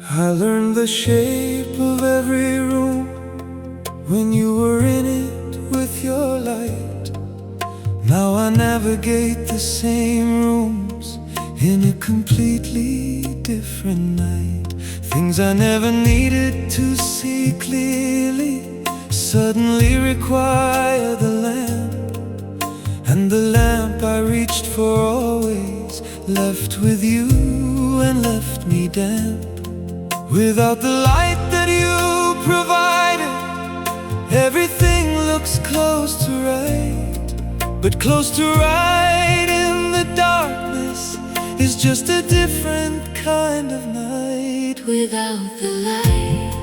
I learned the shape of every room when you were in it with your light. Now I navigate the same rooms in a completely different night. Things I never needed to see clearly suddenly require the lamp, and the lamp I reached for always left with you and left me damp. Without the light that you provided, everything looks close to right. But close to right in the darkness is just a different kind of night. Without the light,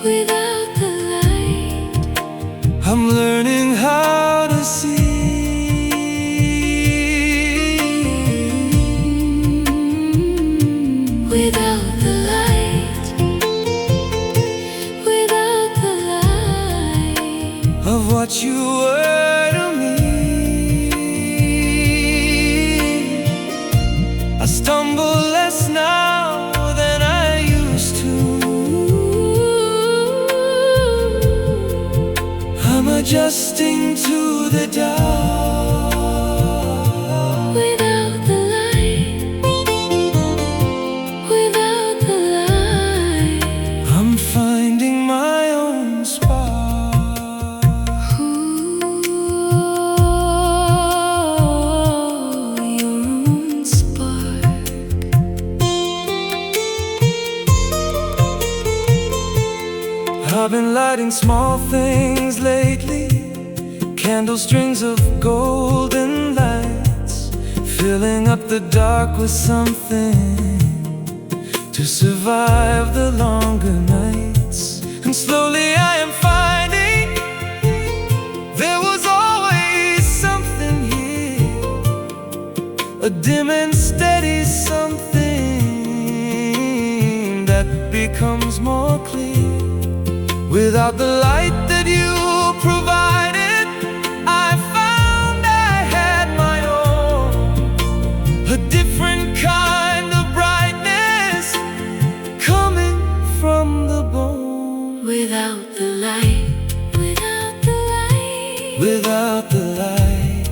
without the light, I'm learning how to see. Without the light, without the light, of what you were to me. I stumble less now than I used to. I'm adjusting to the dark. without the light, without the light, I'm finding my own spark. your own spark. I've been lighting small things lately, candle strings of golden lights, filling up the dark with something to survive the longer nights. And slowly I am finding there was always something here, a dim and steady something that becomes more clear. Without the light that you provided, I found I had my own, a different kind of brightness coming from the bone. Without the light, without the light, Without the light,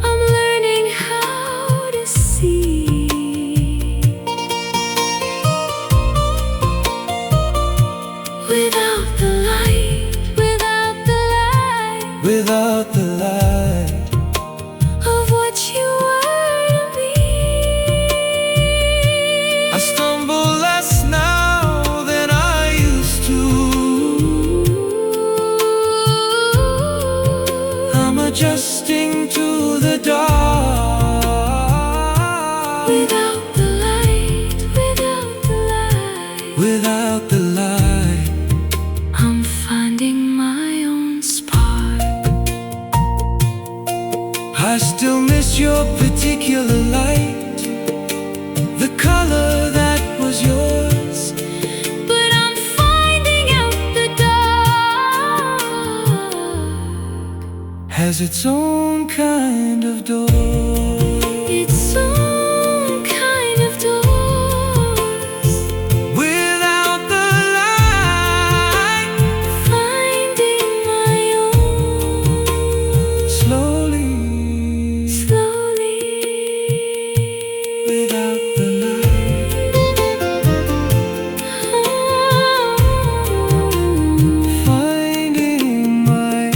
I'm learning how to see. Without the light, without the light, without the light, of what you were to me. I stumble less now than I used to. I'm adjusting to the dark. Without the light, without the light, Without the light, I'm finding my own spark. I still miss your particular light, the color that was yours. But I'm finding out the dark Has its own kind of door. its own kind of doors. Without the light, Finding my own slowly, slowly. without the light, finding my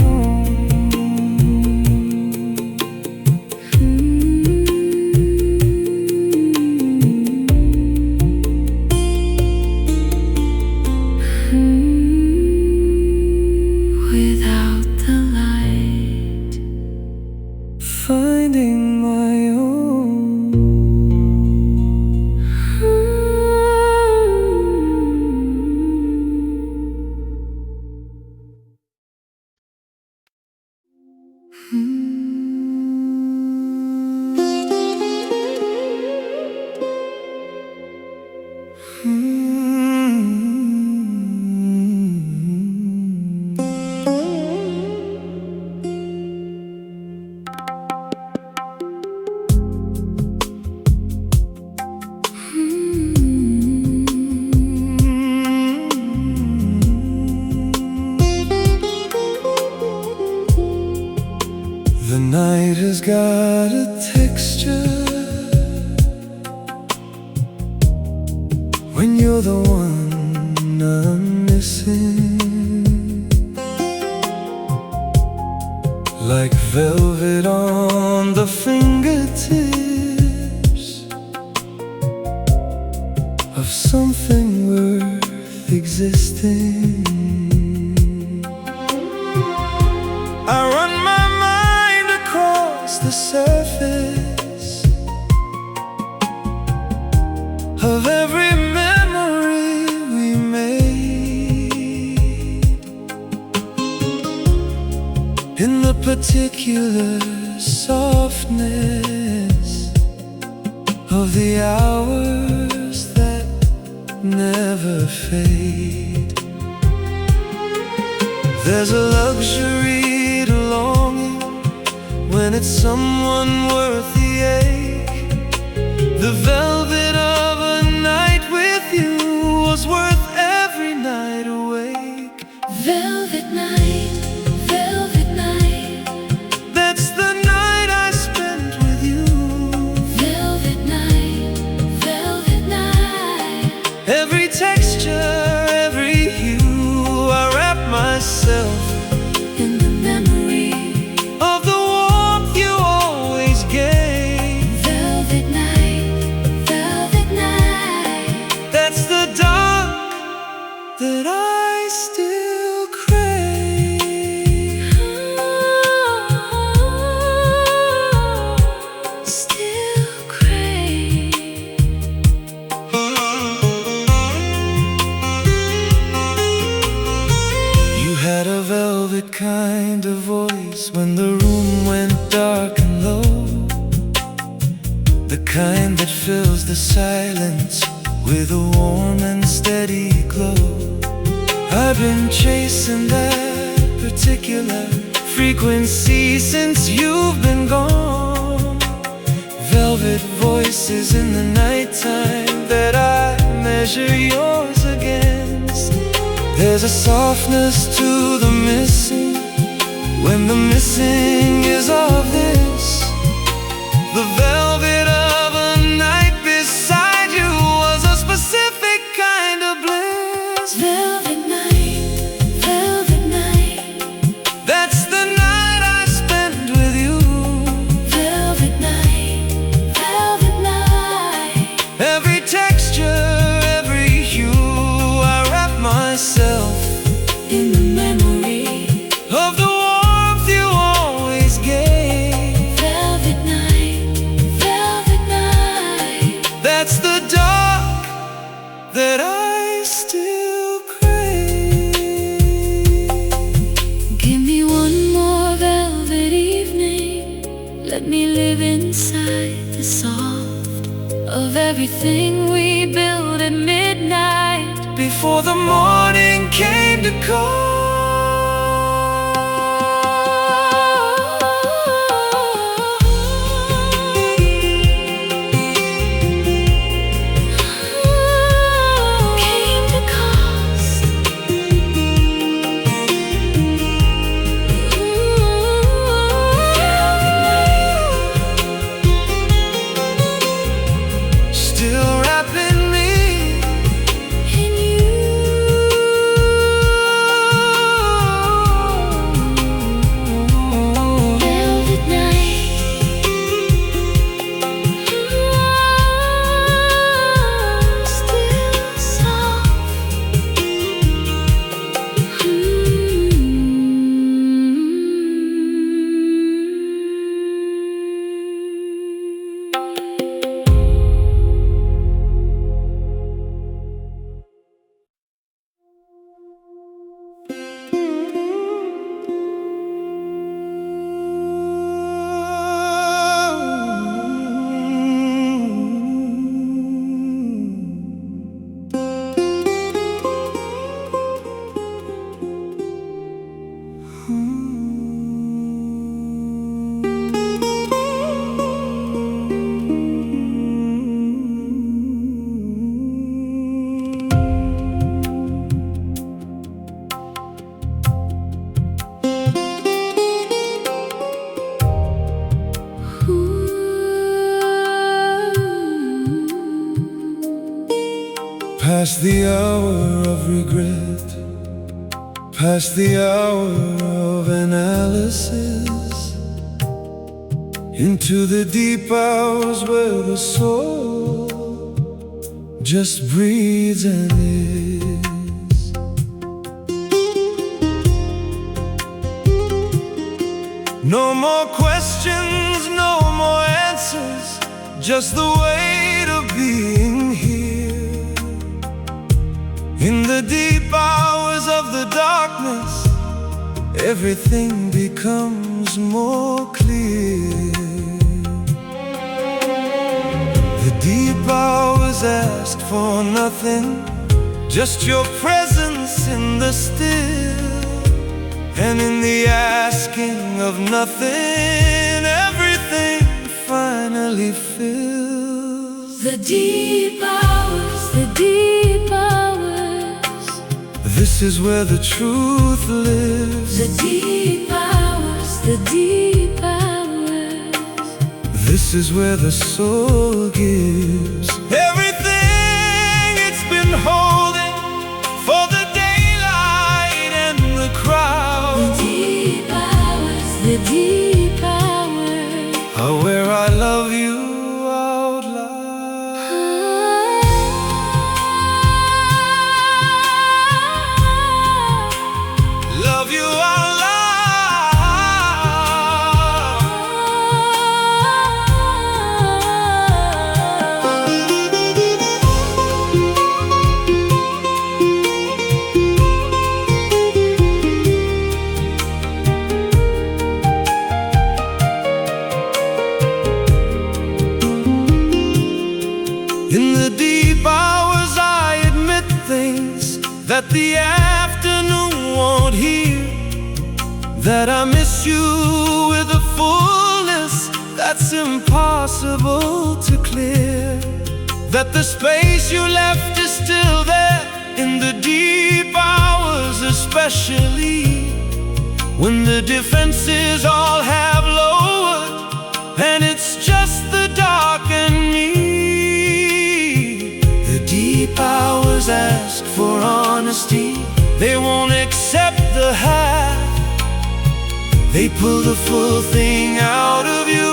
Without the light, finding my own. The night has got a texture when you're the one I'm missing, like velvet on the fingertips of something worth existing. I run my mind across the surface of every memory we made, in the particular softness of the hours that never fade. There's a luxury to longing when it's someone worth the ache. The velvet of a night with you was worth every night awake. Velvet night, velvet night. That's the night I spent with you. Velvet night, velvet night. Every texture, every hue, I wrap myself In the memory of the warmth you always gave. velvet night, velvet night. That's the dark that I still crave. Still crave. You had a velvet kind of voice when the room went dark and low, the kind that fills the silence with a warm and steady glow. I've been chasing that particular frequency since you've been gone. Velvet voices in the nighttime that I measure yours against. There's a softness to the missing when the missing is of this. The velvet of a night beside you was a specific kind of bliss. Velvet night, velvet night. That's the night I spent with you. Velvet night, velvet night. Every texture, every hue, I wrap myself In the memory of the warmth you always gave. velvet night, velvet night. That's the dark that I still crave. Give me one more velvet evening. Let me live inside the soft of everything we built at midnight. Before the morning came to call. Came to cost. Still wrapping me And you Past the hour of regret, past the hour of analysis, into the deep hours where the soul just breathes and is. No more questions, no more answers, just the weight of being here. In the deep hours of the darkness, everything becomes more clear. The deep hours ask for nothing, just your presence in the still. And in the asking of nothing, everything finally fills. The deep hours, the deep hours. This is where the truth lives. The deep hours, the deep hours. This is where the soul gives everything it's been holding for the daylight and the crowd. The deep hours, the deep hours are where I love you out loud. Love you out loud. In the deep hours I admit things that the afternoon won't hear, that I miss you with a fullness that's impossible to clear, that the space you left is still there in the deep hours, especially when the defenses all have lowered and it's just the dark and me. The deep hours ask for honesty, they won't accept the half. They pull the full thing out of you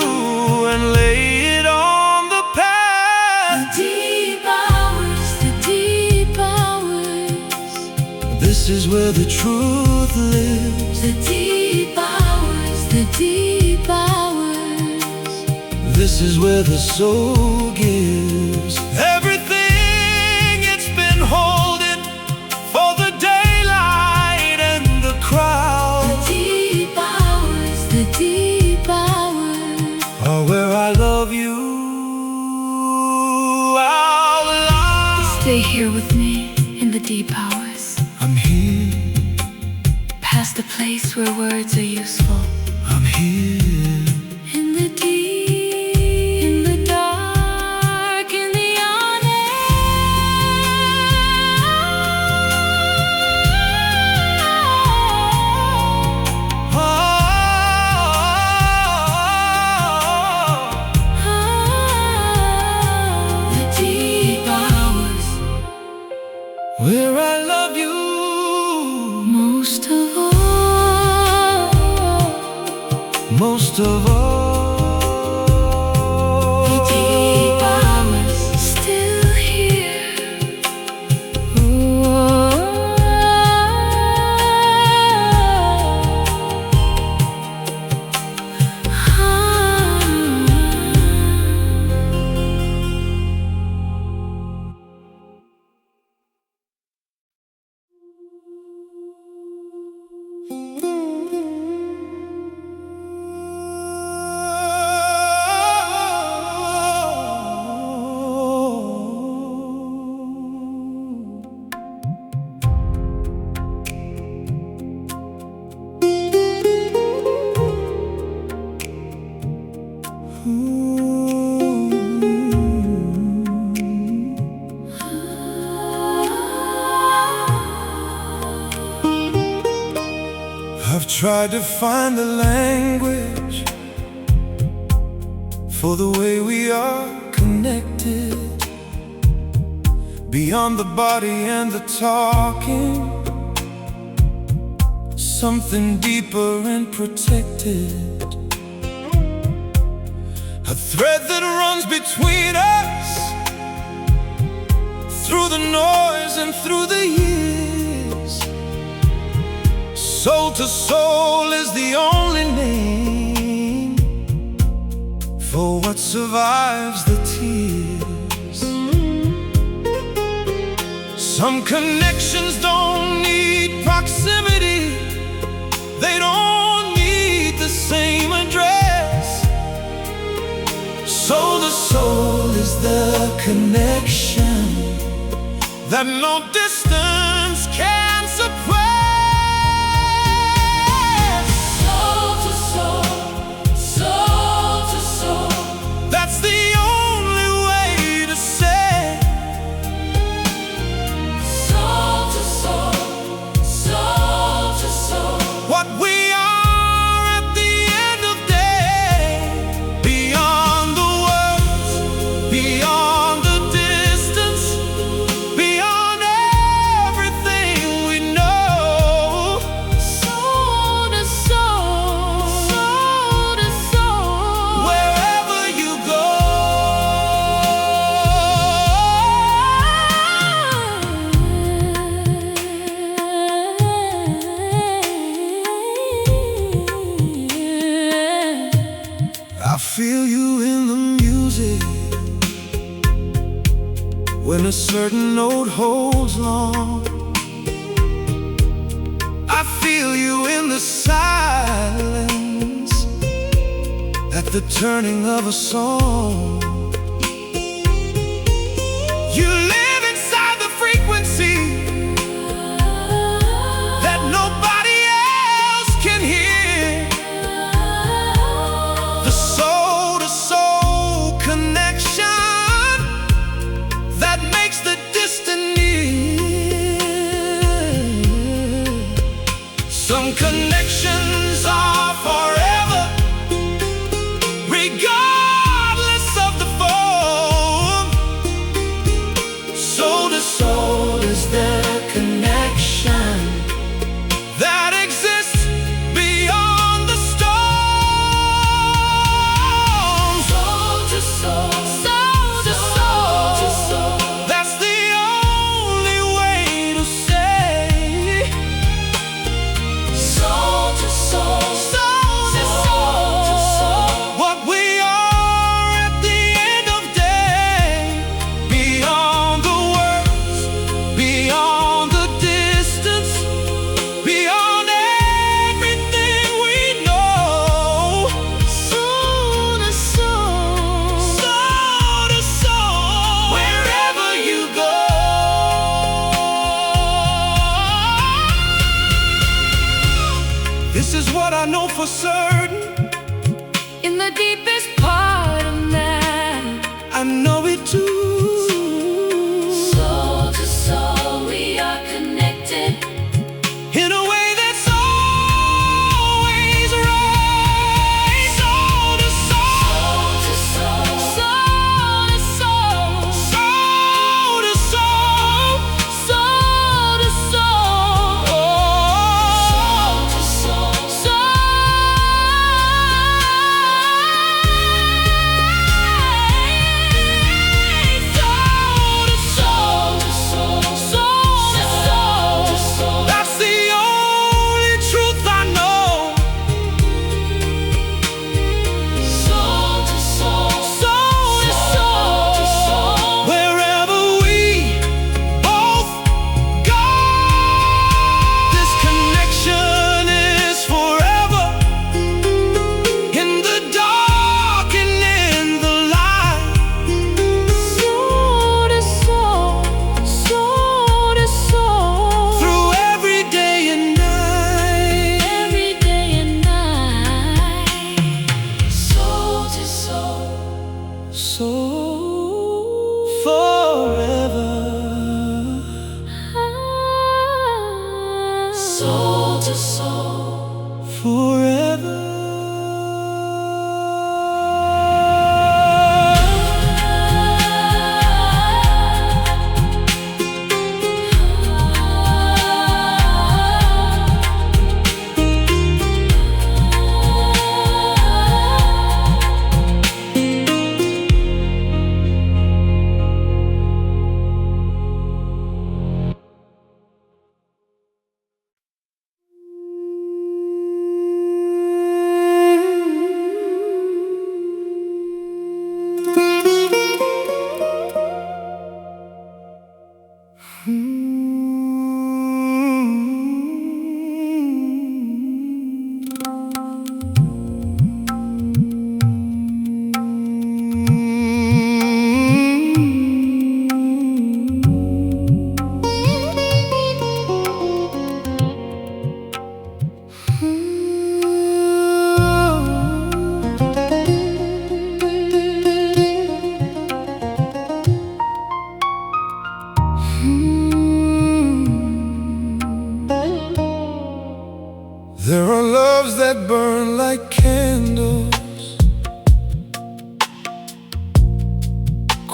and lay it on the path. The deep hours, the deep hours. This is where the truth lives. The deep hours, the deep hours. This is where the soul gives everything it's been holding for the daylight and the crowd. The deep hours, the deep hours are where I love you out loud. Stay here with me in the deep hours, I'm here, past the place where words are useful. I'm here. In the deep, in the dark, in the the deep hours, Where I love you most of all, most of all. the deep hours still here. I've tried to find the language for the way we are connected, beyond the body and the talking, something deeper and protected, a thread that runs between us, through the noise and through the years. Soul to soul is the only name for what survives the tears. Some connections don't need proximity, they don't need the same address. Soul to soul is the connection that no distance can suppress. Soul to soul, soul to soul. That's the only way to say. Soul to soul, soul to soul. What we are at the end of day, beyond the words, beyond the distance, beyond everything we know. Soul to soul, soul to soul. Wherever you go, I feel you in the music, when a certain note holds long. I feel you in the silence, at the turning of a song. You live inside the frequency that nobody else can hear. The soul-to-soul connection that makes the distant near. Some connections are forever, regardless of the form. Soul to soul is the connection that exists beyond the storm. Soul to soul, soul to soul to soul. That's the only way to say. Soul to soul, Soul to soul, what we are at the end of day, beyond the words, beyond the distance, beyond everything we know. soul to soul. Soul to soul, wherever you go. This is what I know for certain, In the deepest part of man, I know it too. soul to soul, we are connected. In a way that's always right. Soul to soul, Soul to soul, soul to soul, soul to soul, soul to soul, oh. soul to soul, soul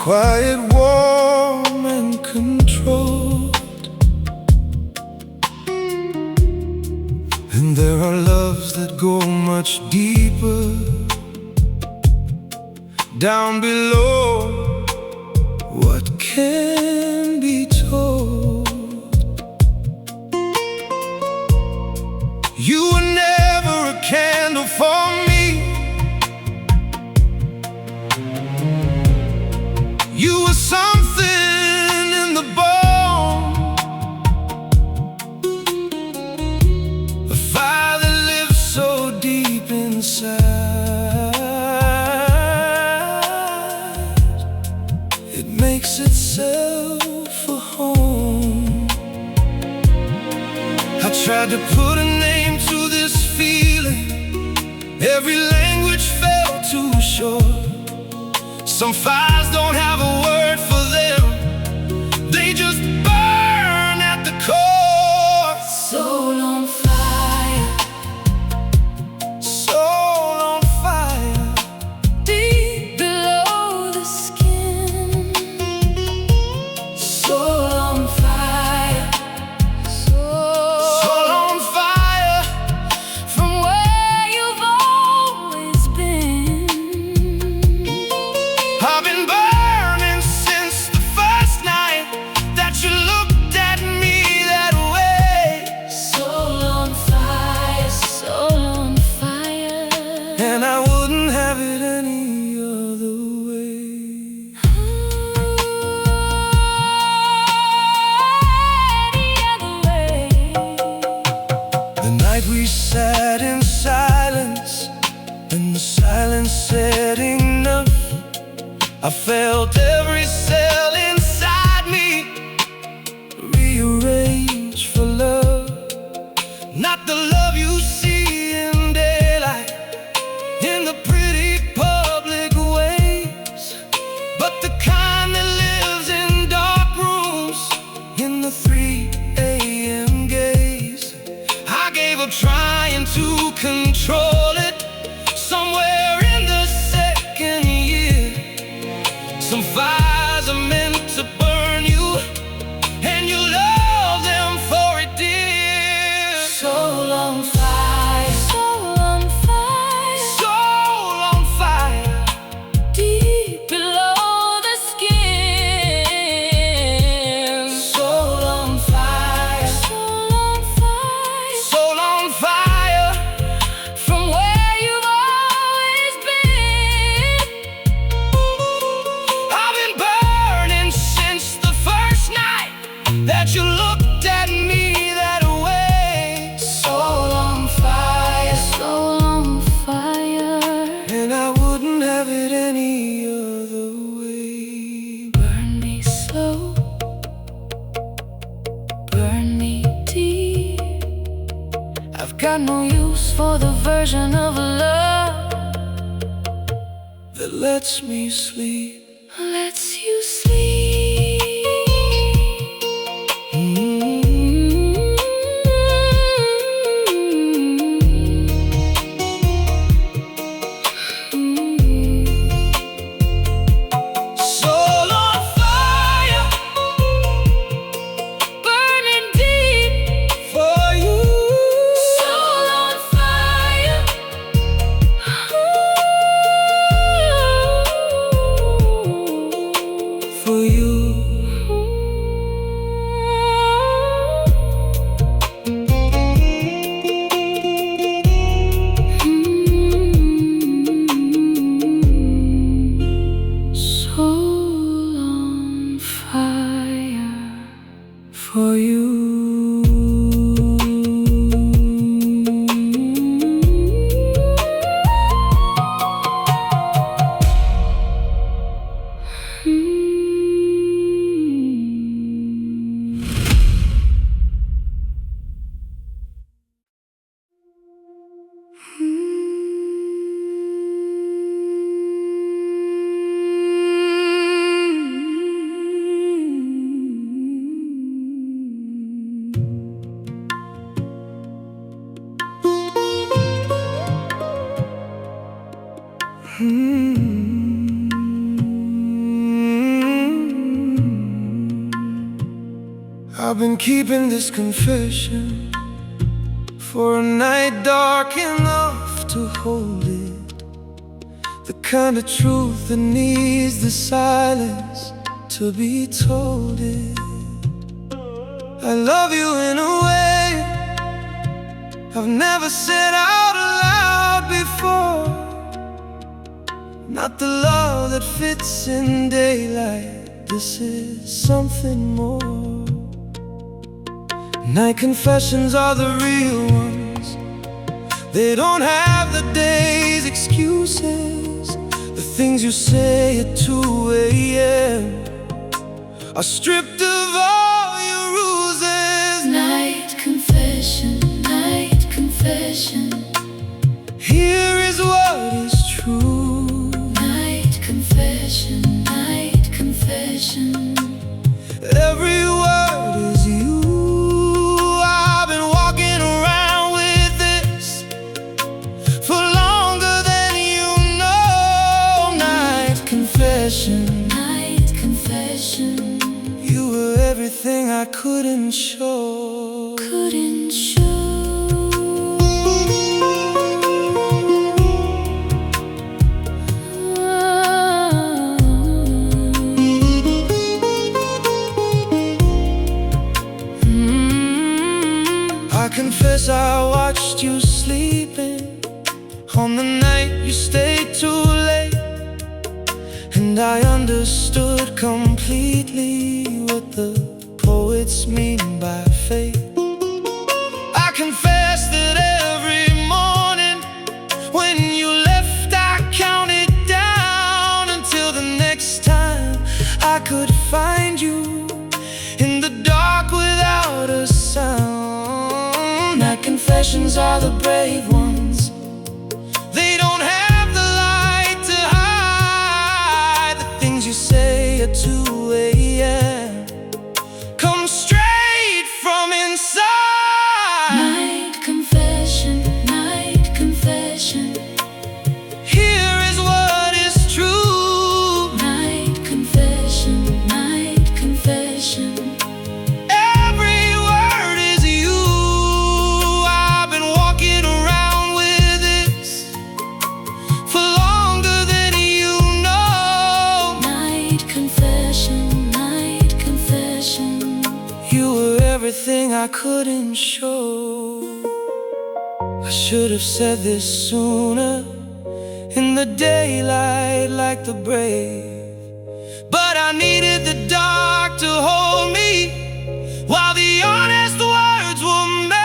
quiet, warm, and controlled. And there are loves that go much deeper, down below what can be told. You were never a candle for me. You were something in the bone, a fire that lives so deep inside. It makes itself a home. I tried to put a name to this feeling. Every language fell too short. Some fires don't have a word for them. They just burn at the core. Soul on fire, Soul on fire, deep below the skin. Soul on fire, soul on fire, from where you've always been. I've been burning since the first night that you looked at me that way. Soul on fire, soul on fire. And I wouldn't have it any other way. Any other way. The night we sat in silence, and the silence said enough. I felt every cell inside me rearrange for love. Not the love you see in daylight, in the pretty public ways, but the kind that lives in dark rooms, in the 3 a.m. gaze. I gave up trying to control it. Somewhere in the second year, some fires are meant to burn you, and you love them for it, dear. Soul on fire, soul on fire, Soul on fire, deep below the skin. soul on fire, Soul on fire, soul on fire, from where you've always been. I've been burning since the first night that you looked at me that way. Soul on fire, soul on fire. And I wouldn't have it any other way. Burn me slow, burn me deep. I've got no use for the version of love That lets me sleep. lets you sleep. Soul on fire, Burning deep, for you. soul on fire. For you. Soul on fire. For you. I've been keeping this confession for a night dark enough to hold it. The kind of truth that needs the silence to be told it. I love you in a way I've never said out loud before. Not the love that fits in daylight. This is something more. Night confessions are the real ones. They don't have the day's excuses. The things you say at 2 a.m. are stripped of all your ruses. Night confession, night confession. Here is what is true. Night confession, night confession. Every word is you. I've been walking around with this for longer than you know. Night confession, night confession. you were everything I couldn't show. Couldn't show. I confess I watched you sleeping on the night you stayed too late, and I understood completely what the poets mean by fate. I confess that every morning when you left I counted down until the next time I could find you in the dark without a sound. Night confessions are the brave ones. They don't have the light to hide. The things you say at 2 a.m. come straight from inside. Night confession, night confession. Here is what is true. Night confession, night confession. Every word is you. I've been walking around with this for longer than you know. Night confession, night confession. You were everything I couldn't show. I should have said this sooner, in the daylight like the brave. But I needed the dark to hold me while the honest words were made.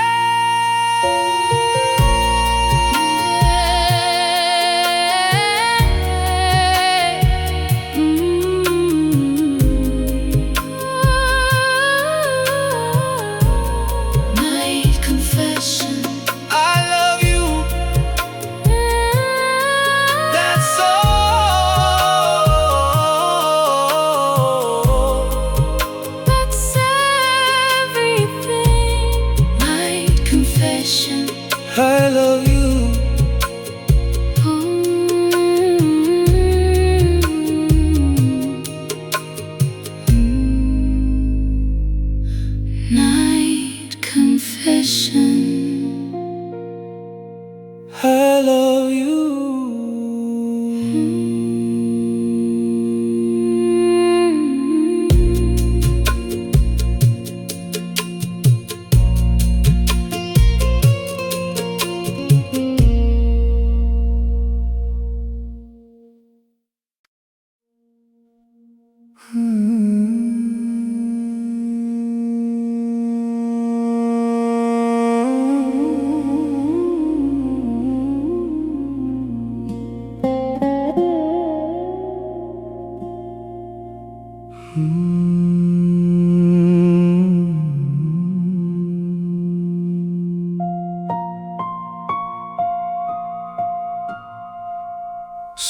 Night confession. I love you, that's all. That's everything. Night confession. I love you. Night confession. I love you.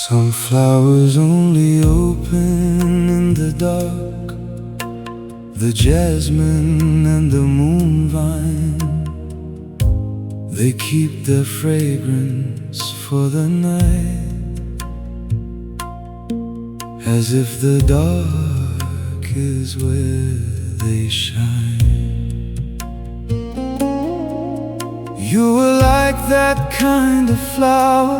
Some flowers only open in the dark, the jasmine and the moon vine. They keep their fragrance for the night, as if the dark is where they shine. You were like that kind of flower.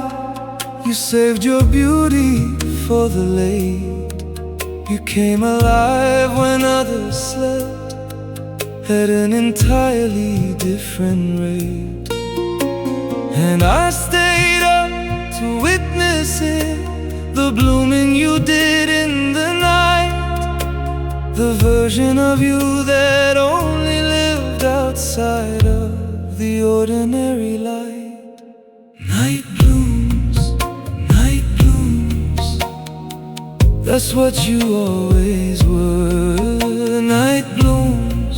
You saved your beauty for the late. You came alive when others slept at an entirely different rate. And I stayed up to witness it, the blooming you did in the night, the version of you that only lived outside of the ordinary light. Night blooms, night blooms, that's what you always were. Night blooms,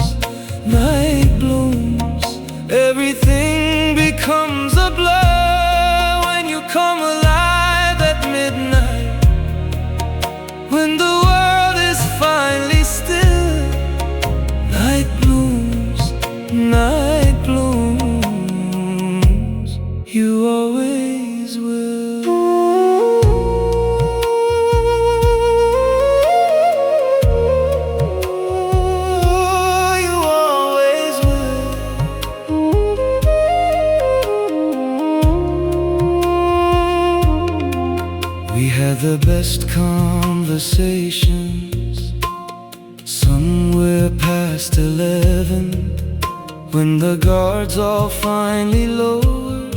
night blooms, everything becomes a blur when you come alive at midnight, when the world is finally still. Night blooms, night blooms, you always will. You always will. We had the best conversations somewhere past 11, when the guards all finally lowered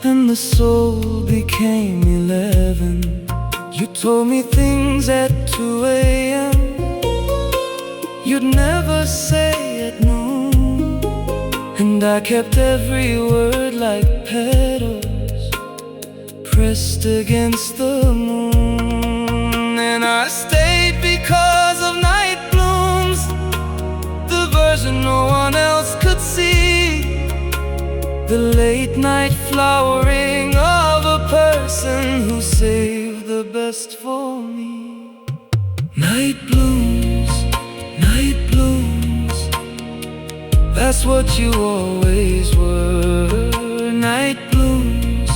and the soul became 11. You told me things at 2 a.m. you'd never say at noon, and I kept every word like petals pressed against the moon. And I stayed because of night blooms, the version no one else could see, the late night flowering of a person who saved the best for me. Night blooms, night blooms, that's what you always were. Night blooms,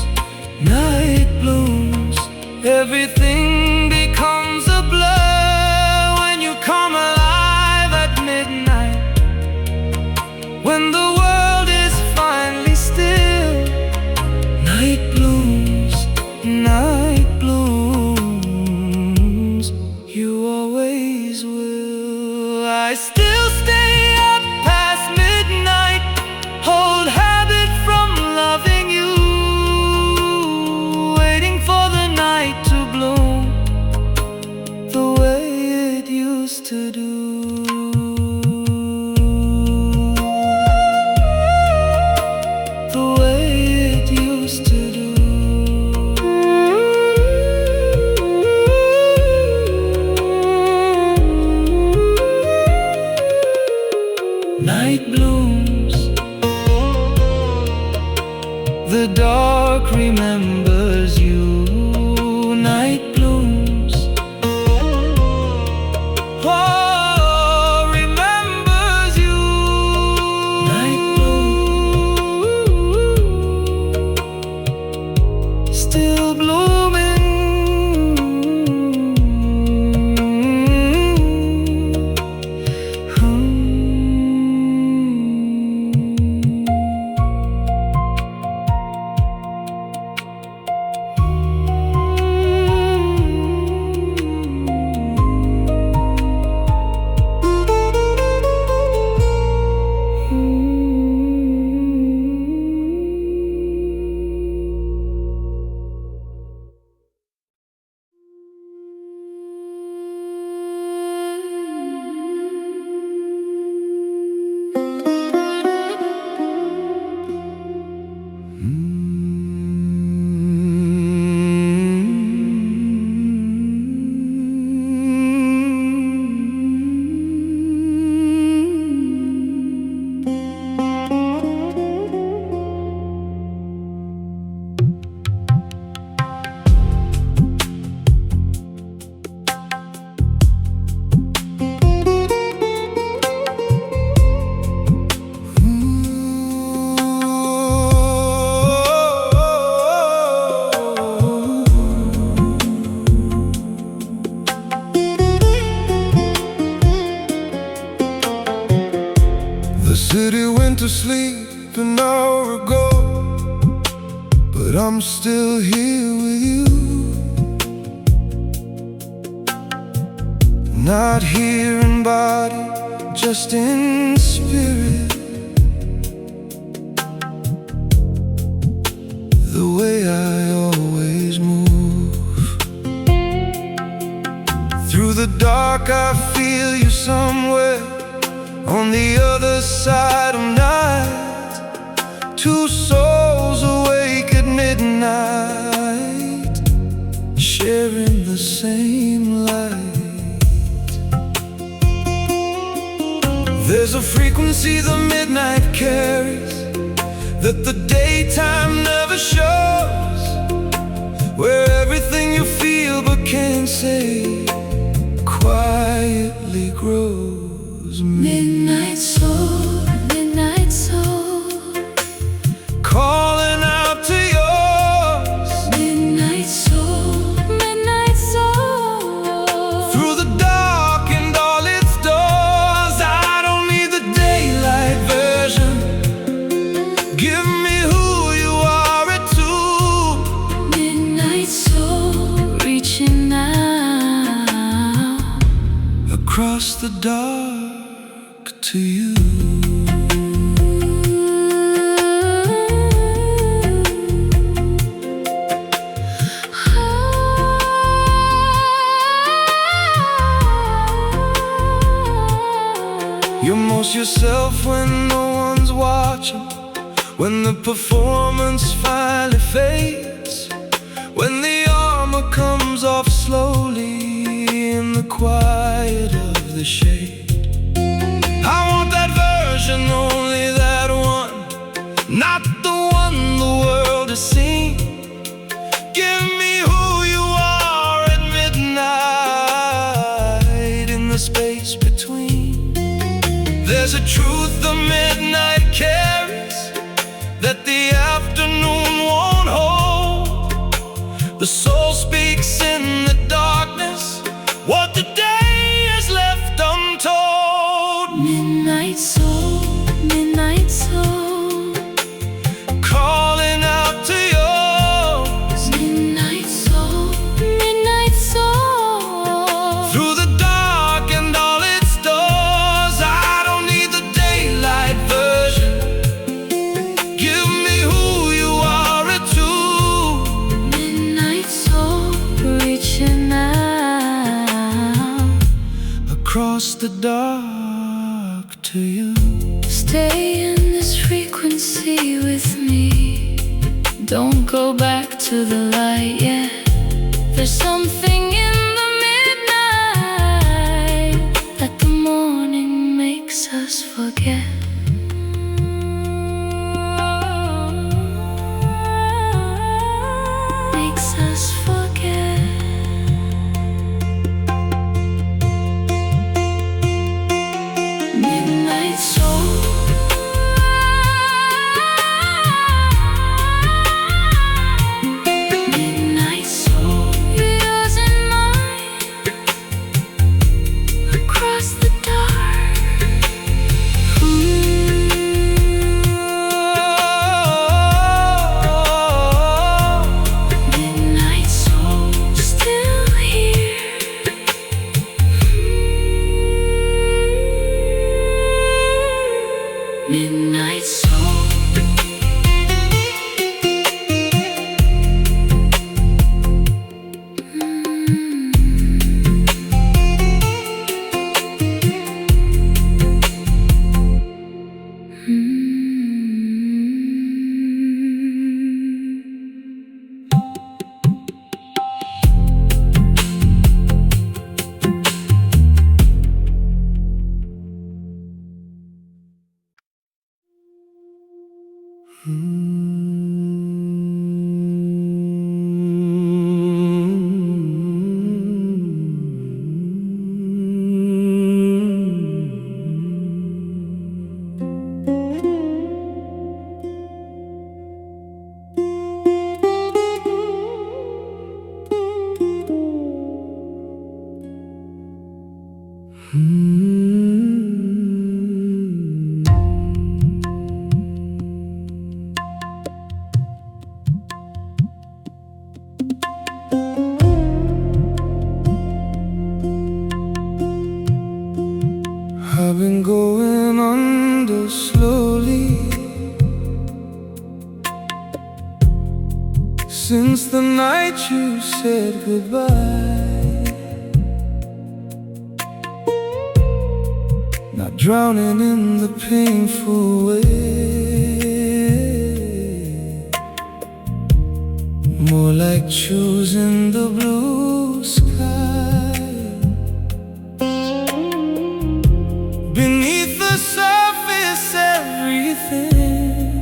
night blooms, everything becomes a blur when you come alive at midnight, when the world is finally still. Night blooms, night blooms, you always will. I still stay up past midnight, hold habit from loving you, waiting for the night to bloom the way it used to do. The way it used to do. Night blooms, the dark remembers you. Night blooms, oh, remembers you. Night blooms, still blooming. not here in body, just in spirit. The way I always move. Through the dark I feel you somewhere on the other side of night. Two souls awake at midnight, sharing the same light. There's a frequency the midnight carries that the daytime never shows, where everything you feel but can't say quietly grows. Midnight soul, midnight soul, calling out to yours. midnight soul, midnight soul. Through the dark and all its doors, I don't need the daylight version. Give me who you are at two. Midnight soul, reaching out Across the dark to you. You're most yourself when no one's watching, when the performance finally fades, when the armor comes off slowly in the quiet of the shade. I want that version, only that one, not the one the world has seen. Give me who you are at midnight, in the space between. There's a truth the midnight carries that the afternoon won't hold. The soul speaks in the darkness what the day has left untold. midnight soul, midnight soul, Calling out to yours. midnight soul, midnight soul. Through the dark and all its doors, I don't need the daylight version. Give me who you are at two. Midnight soul, reaching out Across the dark to you. Stay in this frequency with me. Don't go back to the light yet. There's something in the midnight that the morning makes us forget. Makes us forget. Midnight soul, midnight soul, we slowly. Since the night you said goodbye, not drowning in the painful wave, more like choosing the blue sky. Beneath the surface everything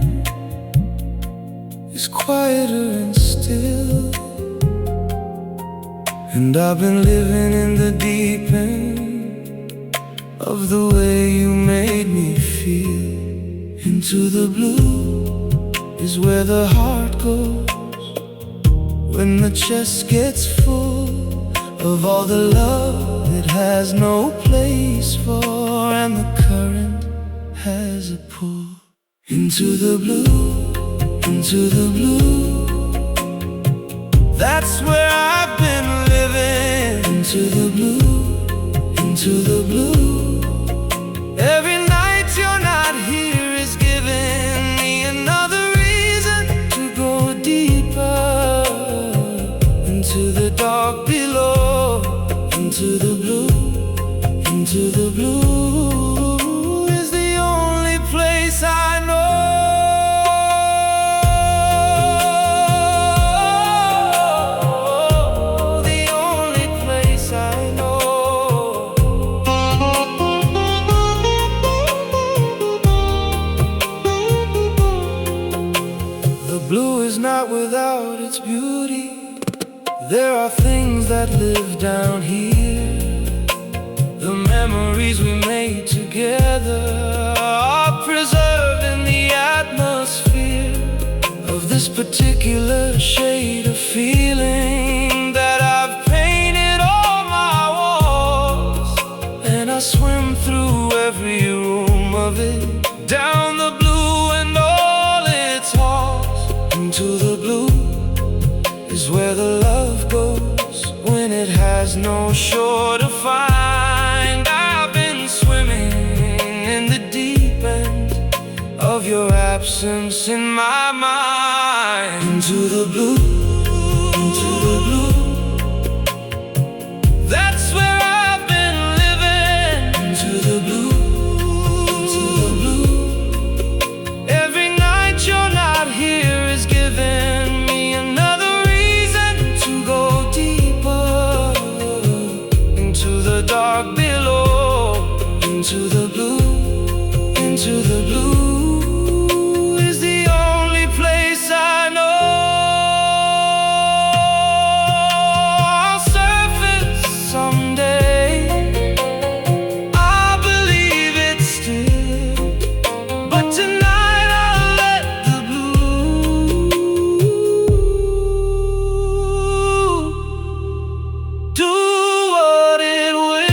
is quieter and still, and I've been living in the deep end of the way you made me feel. Into the blue is where the heart goes when the chest gets full of all the love it has no place for, and the current has a pull. Into the blue, into the blue, that's where I've been living. Into the blue, into the blue. Every night you're not here is giving me another reason to go deeper into the dark below. Into the blue, into the blue is the only place I know. Not without its beauty. There are things that live down here. The memories we made together are preserved in the atmosphere of this particular shade of feeling that I've painted all my walls, and I swim through every room of it, down the blue and all its halls. Into the blue is where the love goes when it has no shore to find. I've been swimming in the deep end of your absence in my mind. Into the blue, into the blue, that's where I've been living. Into the blue, into the blue. Every night you're not here is giving me another reason to go deeper into the dark below. Into the blue, into the blue is the only place I know. I'll surface someday, I believe it still, but tonight I'll let the blue do what it will.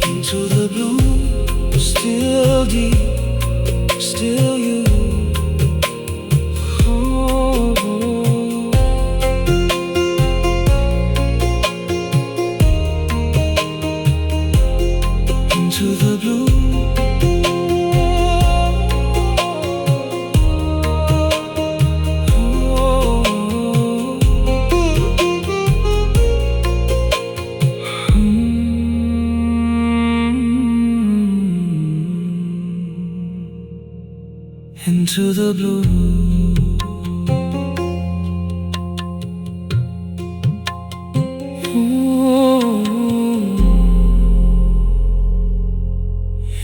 Into the blue, still deep, still you. Oh. Into the blue. Into the blue.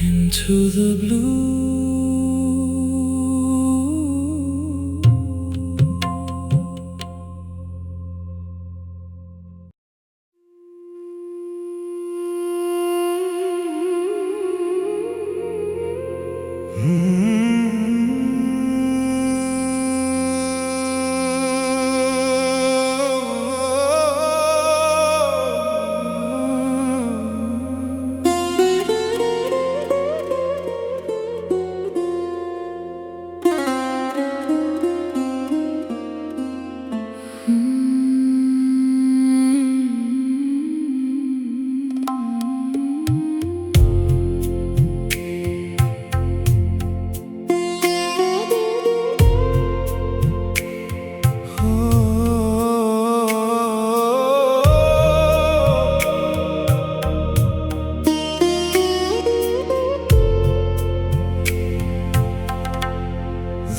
Into the blue.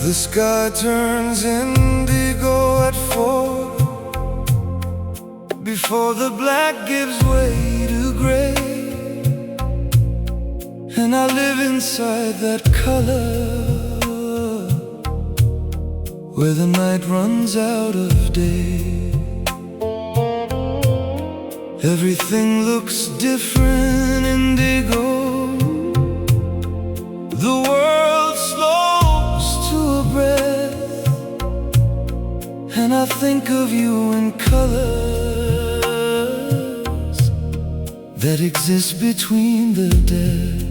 The sky turns indigo at 4, before the black gives way to gray. And I live inside that color, where the night runs out of day. Everything looks different indigo. The world slows to a breath, and I think of you in colors that exist between the death.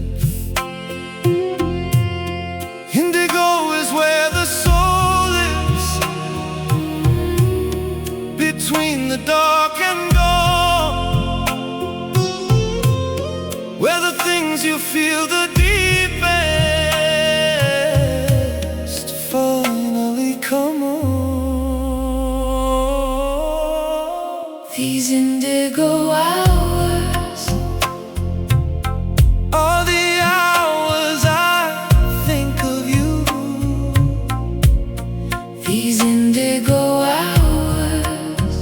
Indigo is where the soul is, between the dark and dawn, where the things you feel the deepest finally come on. These indigo hours All the hours I think of you. These indigo hours,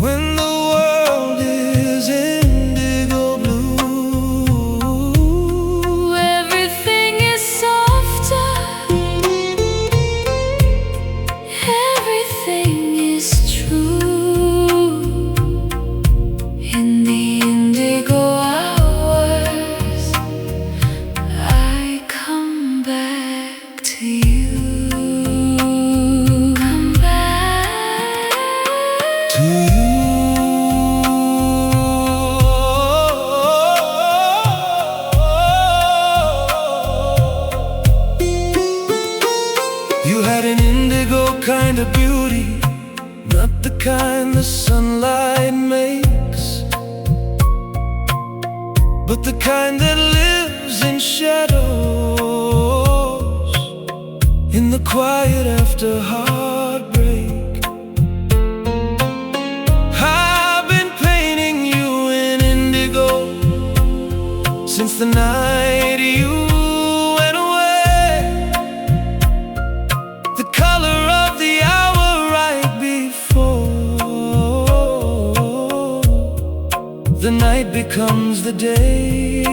When the world is indigo blue, everything is softer, everything is true. In the indigo hours, I come back to you. Come back to you. You had an indigo kind of beauty, not the kind the sunlight makes, but the kind that lives in shadows, in the quiet after heartbreak. I've been painting you in indigo since the night you went away. The color of the hour right before the night becomes the day.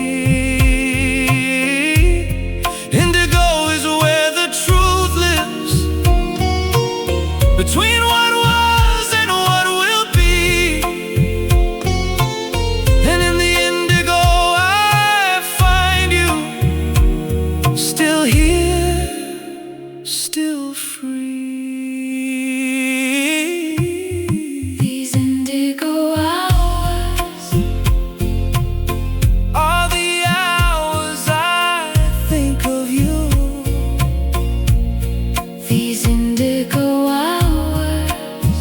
Indigo is where the truth lives, between what was and what will be. And in the indigo I find you, still here, still free. these indigo hours, All the hours I think of you. these indigo hours,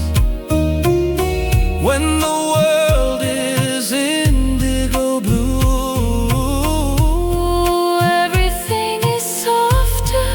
When the world is indigo blue, everything is softer,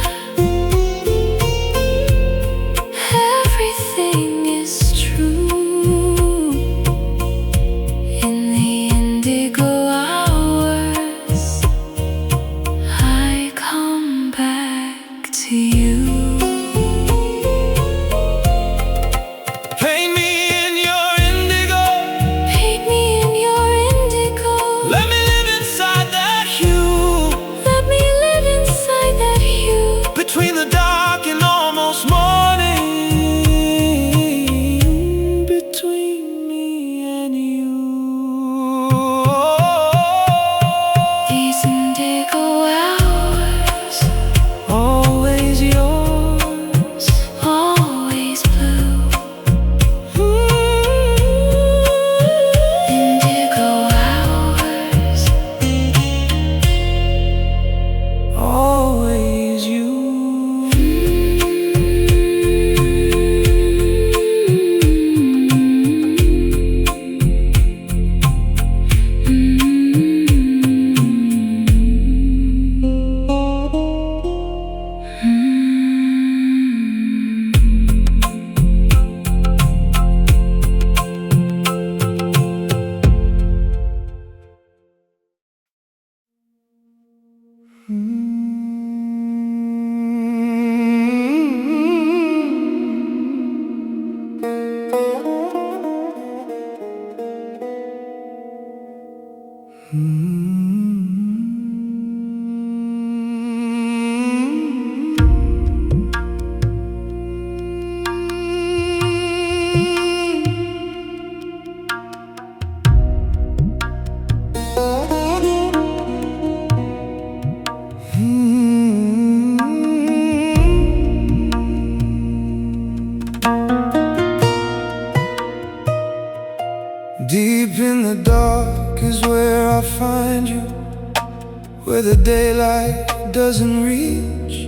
doesn't reach,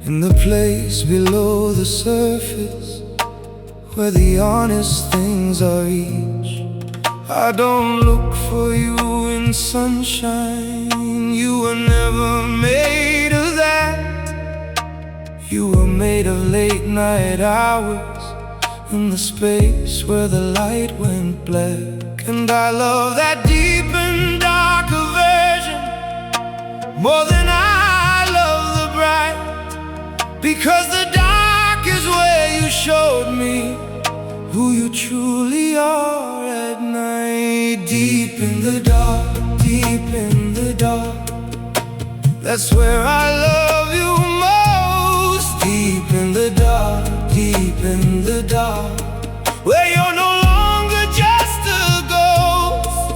in the place below the surface, where the honest things are reached. I don't look for you in sunshine. You were never made of that. You were made of late night hours, in the space where the light went black. And I love that deep and darker version more than I love the bright, because the dark is where you showed me who you truly are at night. Deep in the dark, deep in the dark, that's where I love you most. Deep in the dark, deep in the dark, where you're no longer just a ghost,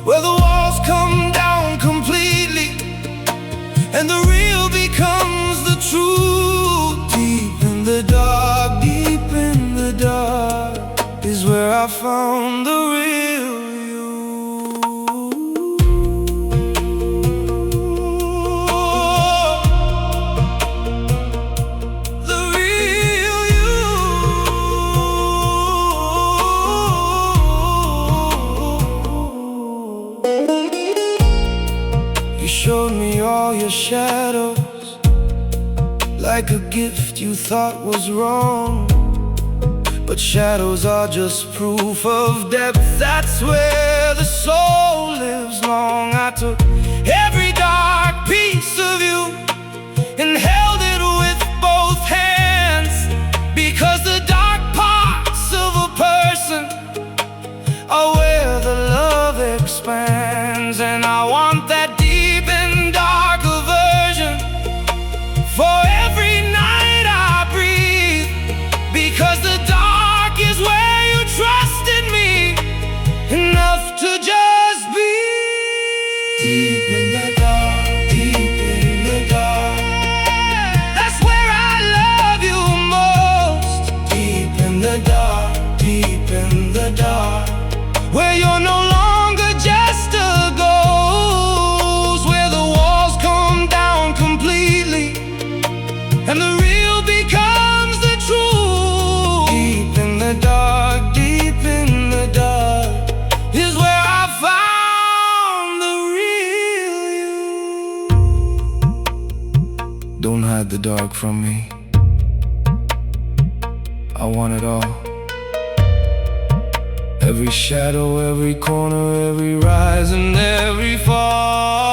where the walls come down completely and the real becomes the truth. Deep in the dark, deep in the dark, is where I found the real you. The real you. You showed me all your shadows, like a gift you thought was wrong. But shadows are just proof of depth. That's where the soul lives long. I took every dark piece of you and held it with both hands, because the dark parts of a person are where the love expands. And I want that deep and darker version for every night I breathe, because the dark is where you trusted me enough to just be. Deep in the dark, deep in the dark, that's where I love you most. Deep in the dark, deep in the dark, where you're no longer just a ghost, where the walls come down completely and the real becomes the truth. Deep in the dark, deep in the dark, is where I found the real you. Don't hide the dark from me. I want it all. Every shadow, every corner, every rise and every fall.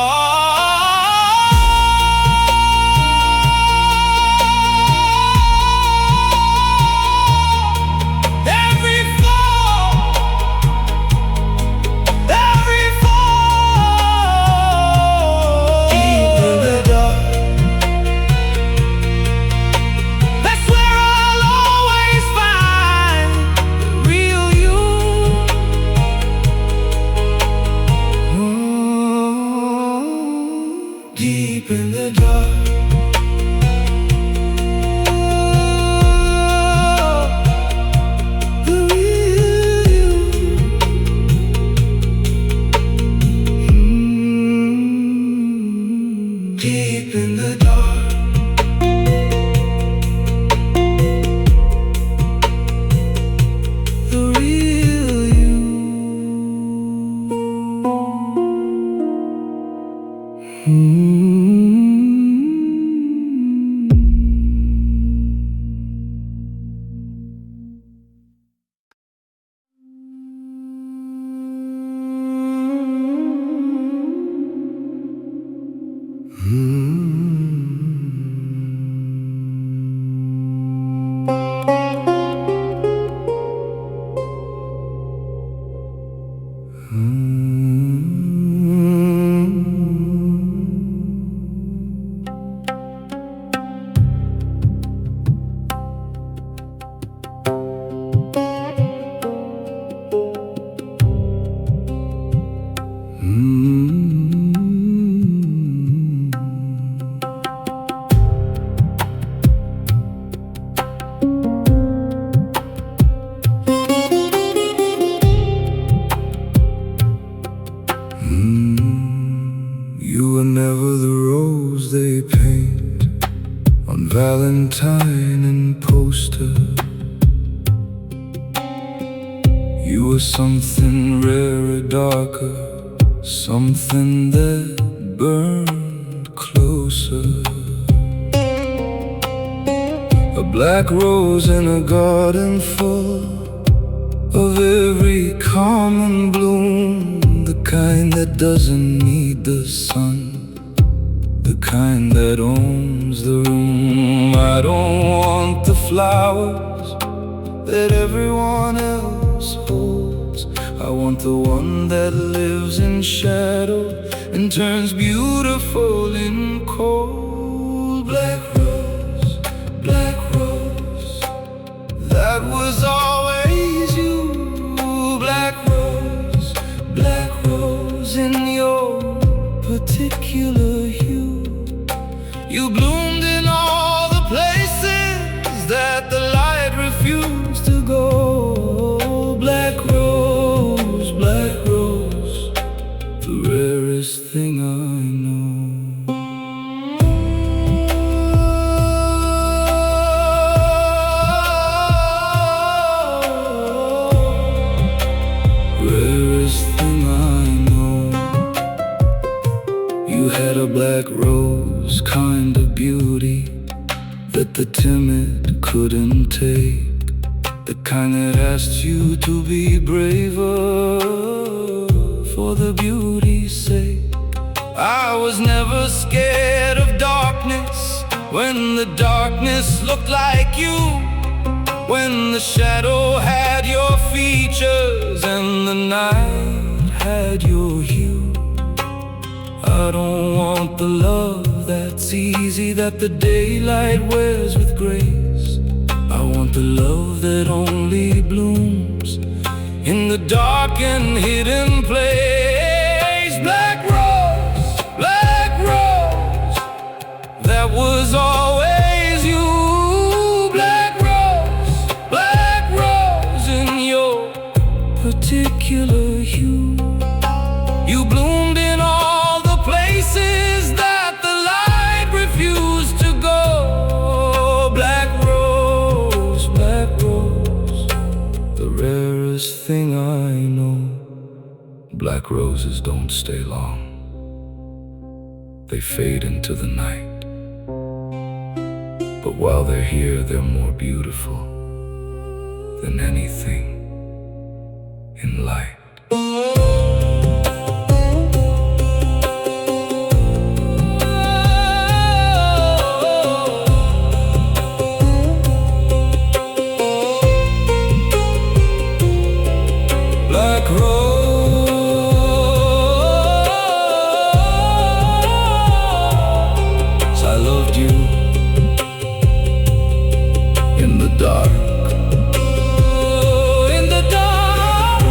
paint on Valentine and poster. You were something rarer, darker, something that burned closer. A black rose in a garden full of every common bloom, the kind that doesn't need the sun, the kind that owns the room. I don't want the flowers that everyone else holds. I want the one that lives in shadow and turns beautiful in cold. Black rose, that was always you. Black rose in your particular hue. You bloomed in all the places that the light refused to go. Black rose, the rarest thing I know. Rarest thing I know. You had a black rose kind of beauty that the timid couldn't take, the kind that asked you to be braver for the beauty's sake. I was never scared of darkness when the darkness looked like you, when the shadow had your features and the night had your hue. I don't want the love that's easy, that the daylight wears with grace. I want the love that only blooms in the dark and hidden place. Black rose, that was always you. Black rose in your particular hue. You bloomed in all the places that the light refused to go. Black rose, the rarest thing I know. Black roses don't stay long. They fade into the night. But while they're here, they're more beautiful than anything in light. Black rose, I loved you in the dark. In the dark,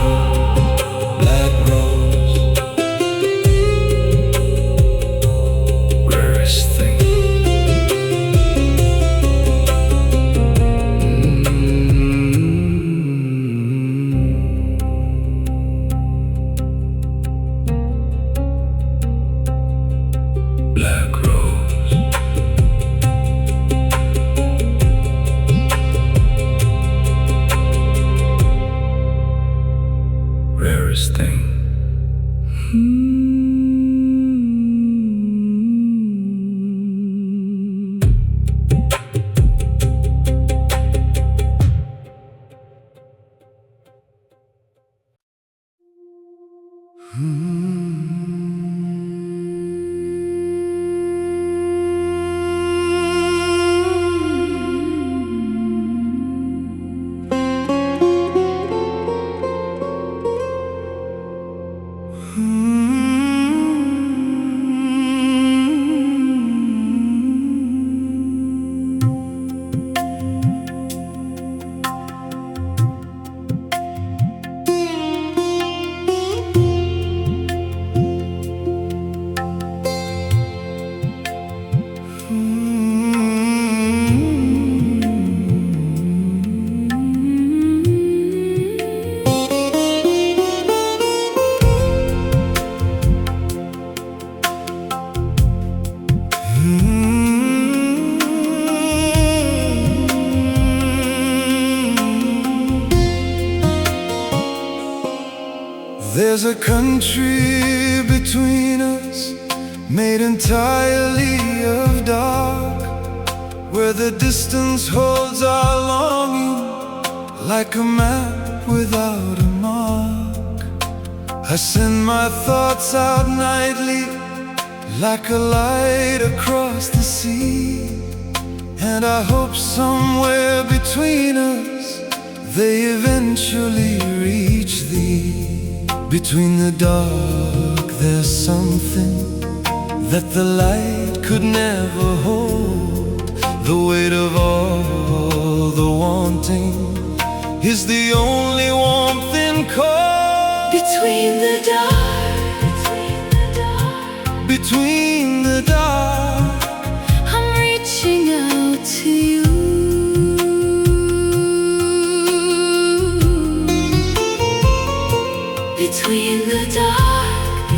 There's a country between us, made entirely of dark, where the distance holds our longing like a map without a mark. I send my thoughts out nightly like a light across the sea, and I hope somewhere between us they eventually reach thee. Between the dark there's something that the light could never hold. The weight of all the wanting is the only warmth in cold. Between the dark, between the dark, I'm reaching out to you. Between the dark,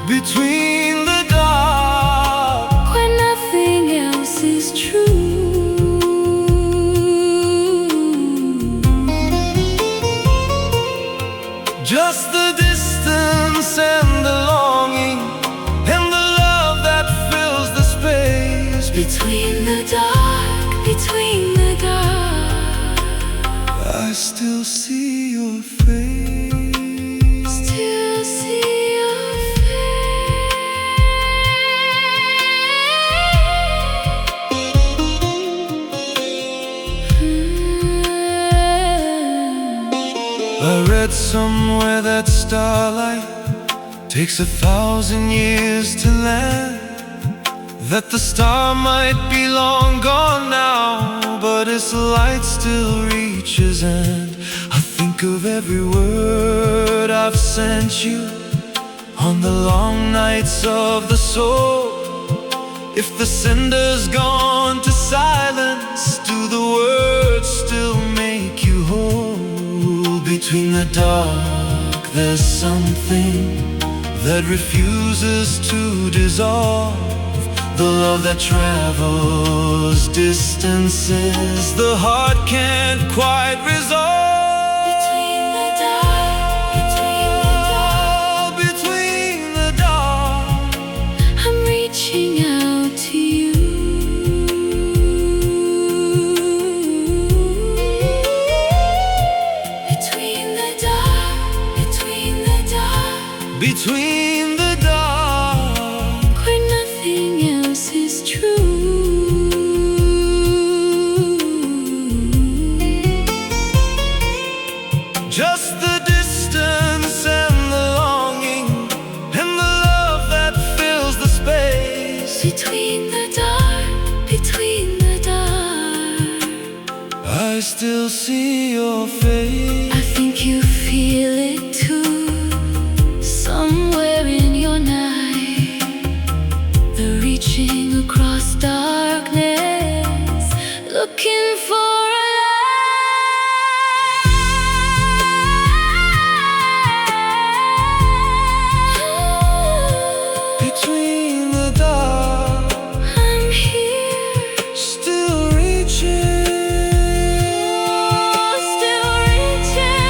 between the dark, where nothing else is true. just the distance and the longing and the love that fills the space. Between the dark, between the dark, I still see your face. still see your I read somewhere that starlight takes 1,000 years to land, that the star might be long gone now, but its light still reaches. And I think of every word I've sent you on the long nights of the soul. If the sender's gone to silence, do the words still make you whole? Between the dark there's something that refuses to dissolve. The love that travels distances the heart can't quite resolve. Between the dark, between the dark, I'm reaching out to you. Between the dark, between the dark, where nothing else is true. just the distance and the longing and the love that fills the space. Between the dark, I still see your face. I think you feel it too, somewhere in your night. The reaching across darkness, looking for a light. Between the dark, I'm here, still reaching. still reaching.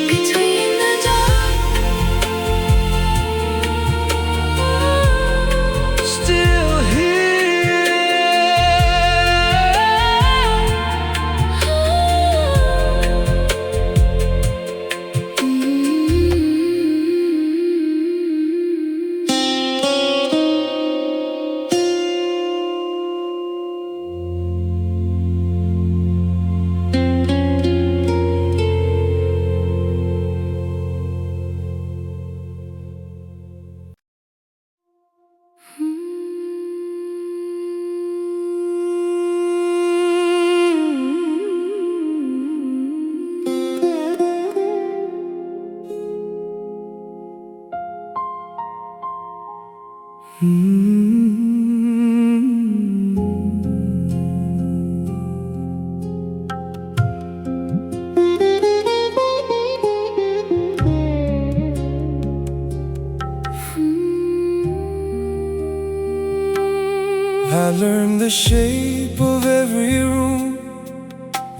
Between the dark, Still the shape of every room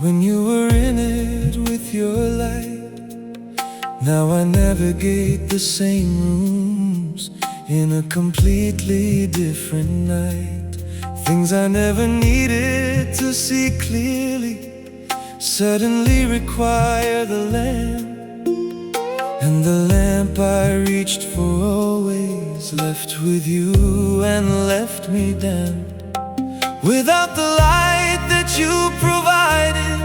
when you were in it with your light. Now I navigate the same rooms in a completely different night. Things I never needed to see clearly suddenly require the lamp. And the lamp I reached for always left with you and left me damned. Without the light that you provided,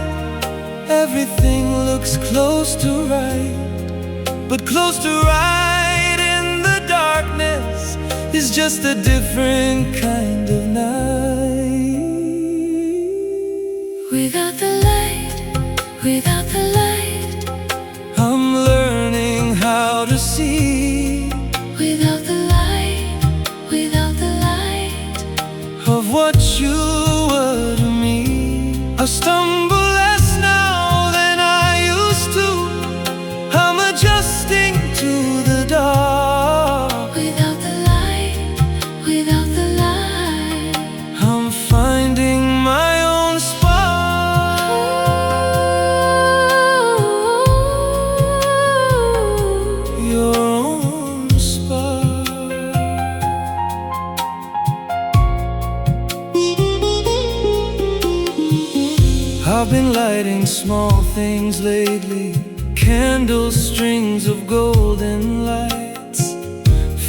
everything looks close to right. But close to right in the darkness is just a different kind of night. Without the light, without the light, I'm learning how to see. without the light, without the light, Of what you were to me, I stumble less now than I used to. I'm adjusting to the dark. without the light, without the light, I'm finding my own spot. Your own spot. I've been lighting small things lately, candle strings of golden lights,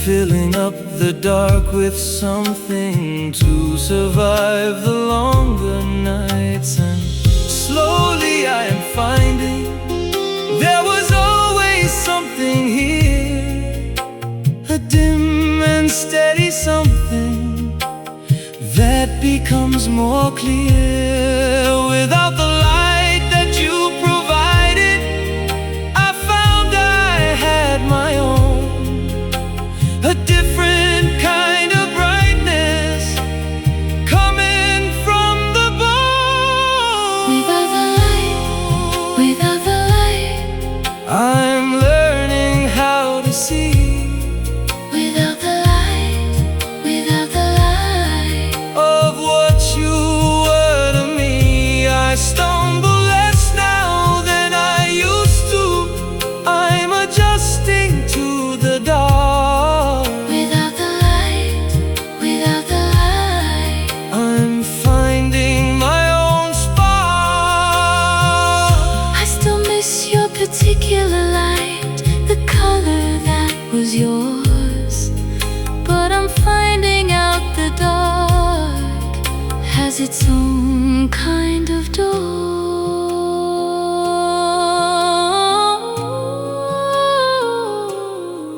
filling up the dark with something to survive the longer nights. And slowly I am finding there was always something here, a dim and steady something that becomes more clear. Without the light that you provided, I found I had my own, a different kind of brightness coming from the bone. without the light, without the light, I'm learning how to see. without the light, without the light, Of what you were to me, I stumble less now than I used to. I'm adjusting to the dark. without the light, without the light, I'm finding my own spot. I still miss your particular light, the color that was yours. But I'm finding out the dark has its own kind of door.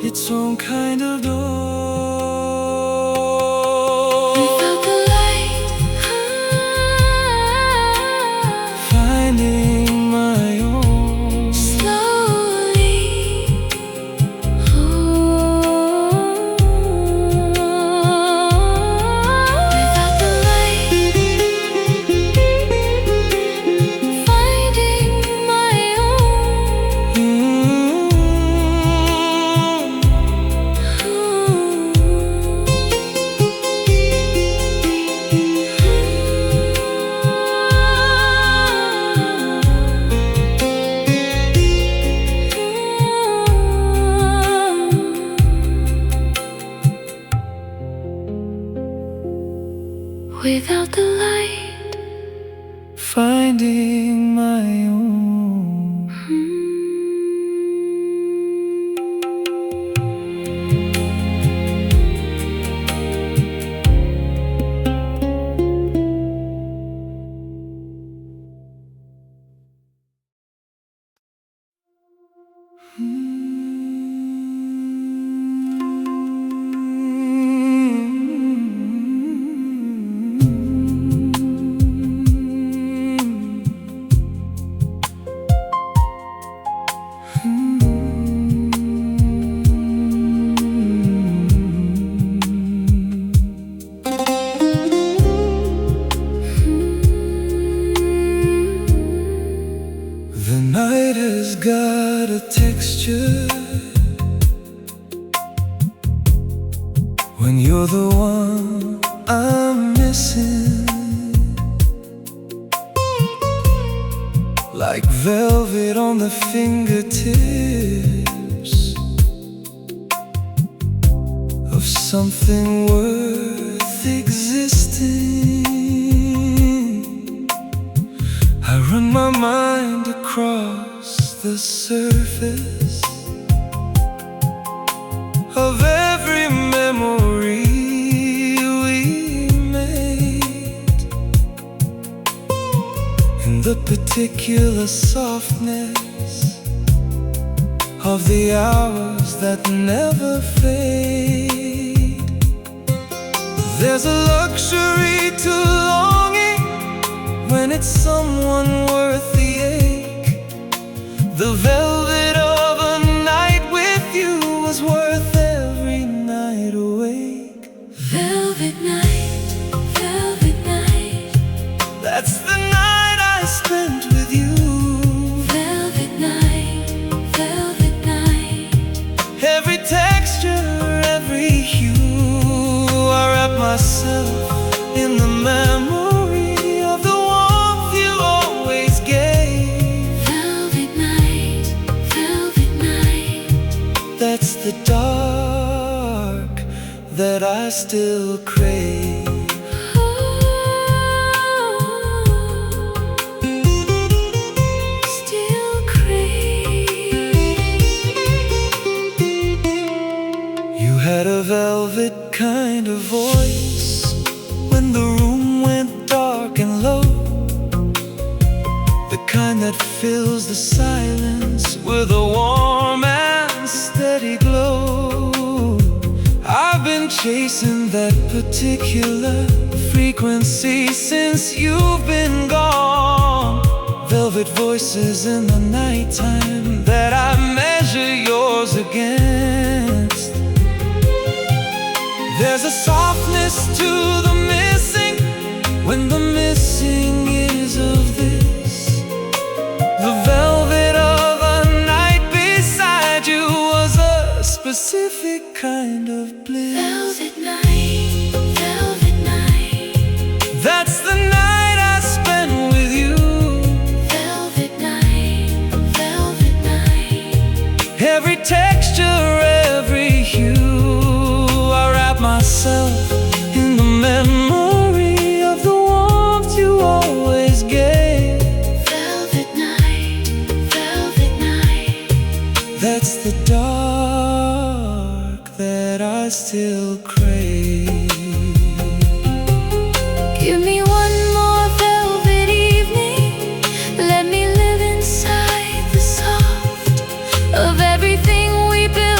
Its own kind of door. Without the light, Finding my own. slowly, without the light, finding my own. Without the light, Finding my own. The night has got a texture when you're the one I'm missing. like velvet on the fingertips of something worth existing. I run my mind across the surface of every memory we made, in the particular softness of the hours that never fade. There's a luxury to longing when it's someone worth the ache. The velvet of a night with you was worth every night awake. Velvet night, velvet night. That's the night I spent with you. Velvet night, velvet night. Every texture, every hue, I wrap myself in the memory of the warmth you always gave. Velvet night, velvet night. That's the dark that I still crave. Still crave. You had a velvet kind of voice when the room went dark and low, the kind that fills the silence with a warm and steady glow. I've been chasing that particular frequency since you've been gone. Velvet voices in the nighttime that I measure yours against. There's a softness to the missing when the missing is of this. The velvet of a night beside you was a specific kind of bliss. Velvet night, velvet night. That's the night I spent with you. Velvet night, velvet night. Every texture, every hue, I wrap myself in the memory of the warmth you always gave. Velvet night, velvet night. That's the dark that I still crave. Give me one more velvet evening. Let me live inside the soft of everything we built.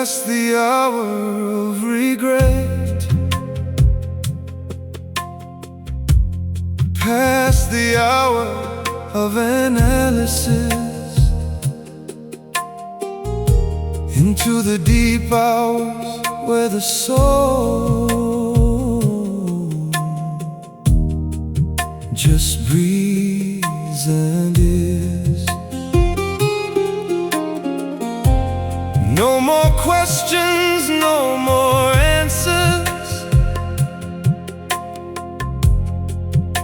past the hour of regret, past the hour of analysis, into the deep hours where the soul just breathes and is. No more questions, no more answers,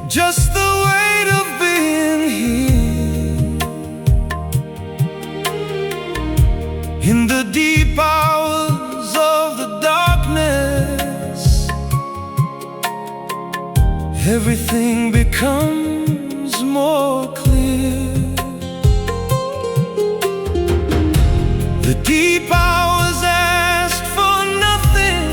just the weight of being here. In the deep hours of the darkness, everything becomes more clear. The deep hours asked for nothing,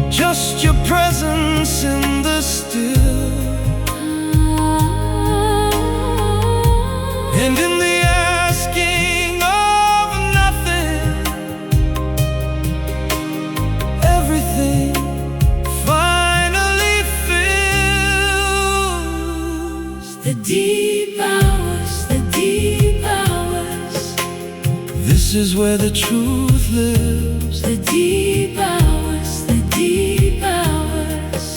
just your presence in the still. And in the asking of nothing, everything finally fills. The deep hours, the deep hours. This is where the truth lives. The deep hours, the deep hours.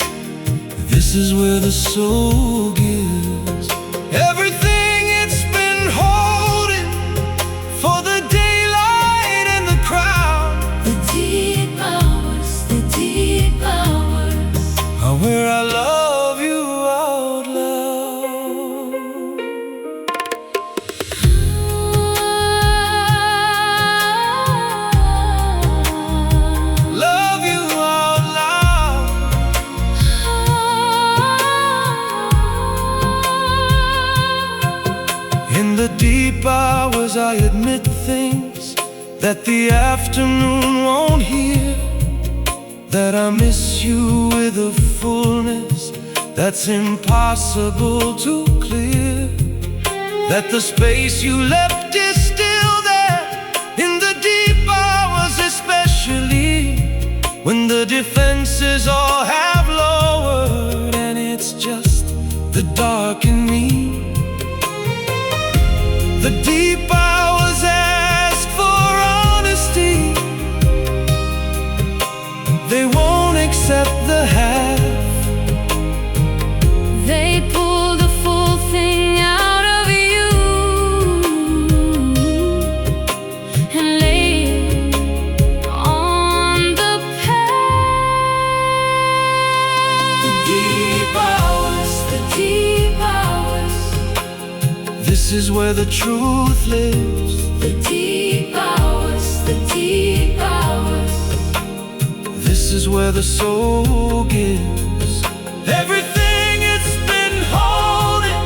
This is where the soul gives everything it's been holding for the daylight and the crowd. The deep hours, the deep hours are where I love you out loud. Love you out loud. In the deep hours I admit things that the afternoon won't hear, that I miss you with a fullness that's impossible to clear, that the space you left is still there in the deep hours, especially when the defenses all have lowered and it's just the dark in me. The deep hours ask for honesty, they won't accept the half. They pull the full thing out of you and lay it on the past. The deep hours, the deep hours. This is where the truth lives. The deep hours, the deep hours. This is where the soul gives everything it's been holding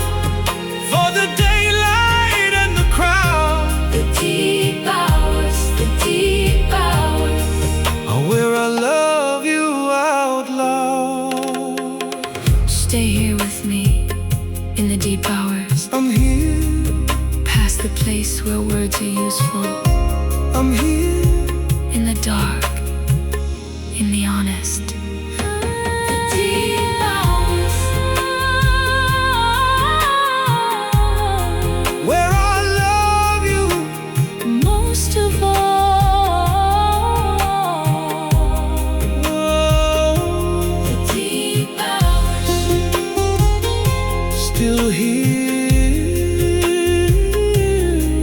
for the daylight and the crowd. The deep hours, the deep hours are where I love you out loud. Stay here with me in the deep hours, I'm here, past the place where words are useful, I'm here. in the dark, in the honest. The deep hours, Where I love you most of all. oh, The deep hours, still here.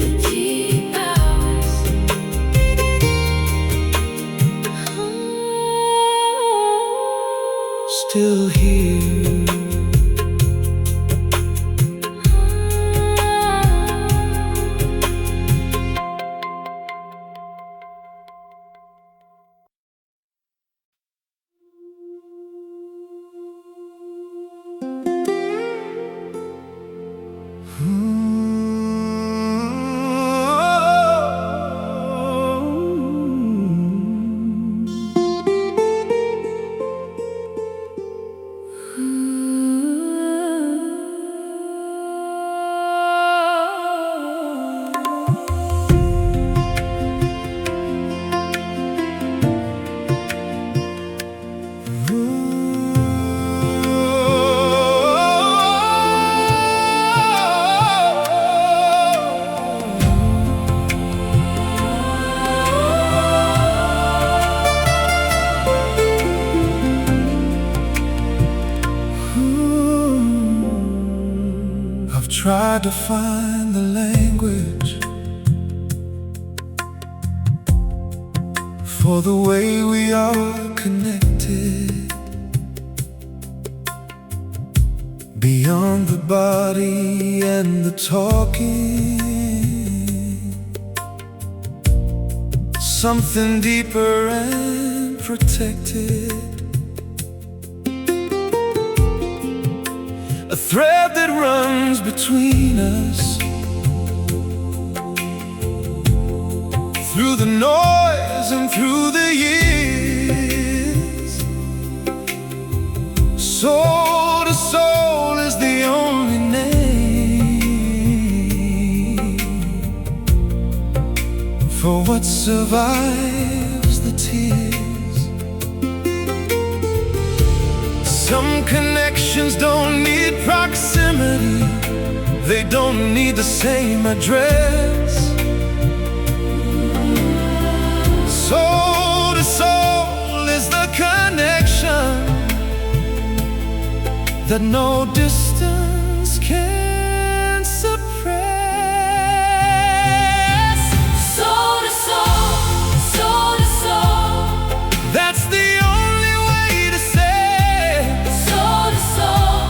the deep hours. hard to find the language for the way we are connected, beyond the body and the talking. Something deeper and protected, a thread that runs between us, through the noise and through the years. Soul to soul is the only name for what survives the tears. Some connections don't need proximity, they don't need the same address. Soul to soul is the connection that no distance can suppress. Soul to soul, soul to soul. That's the only way to say Soul to soul,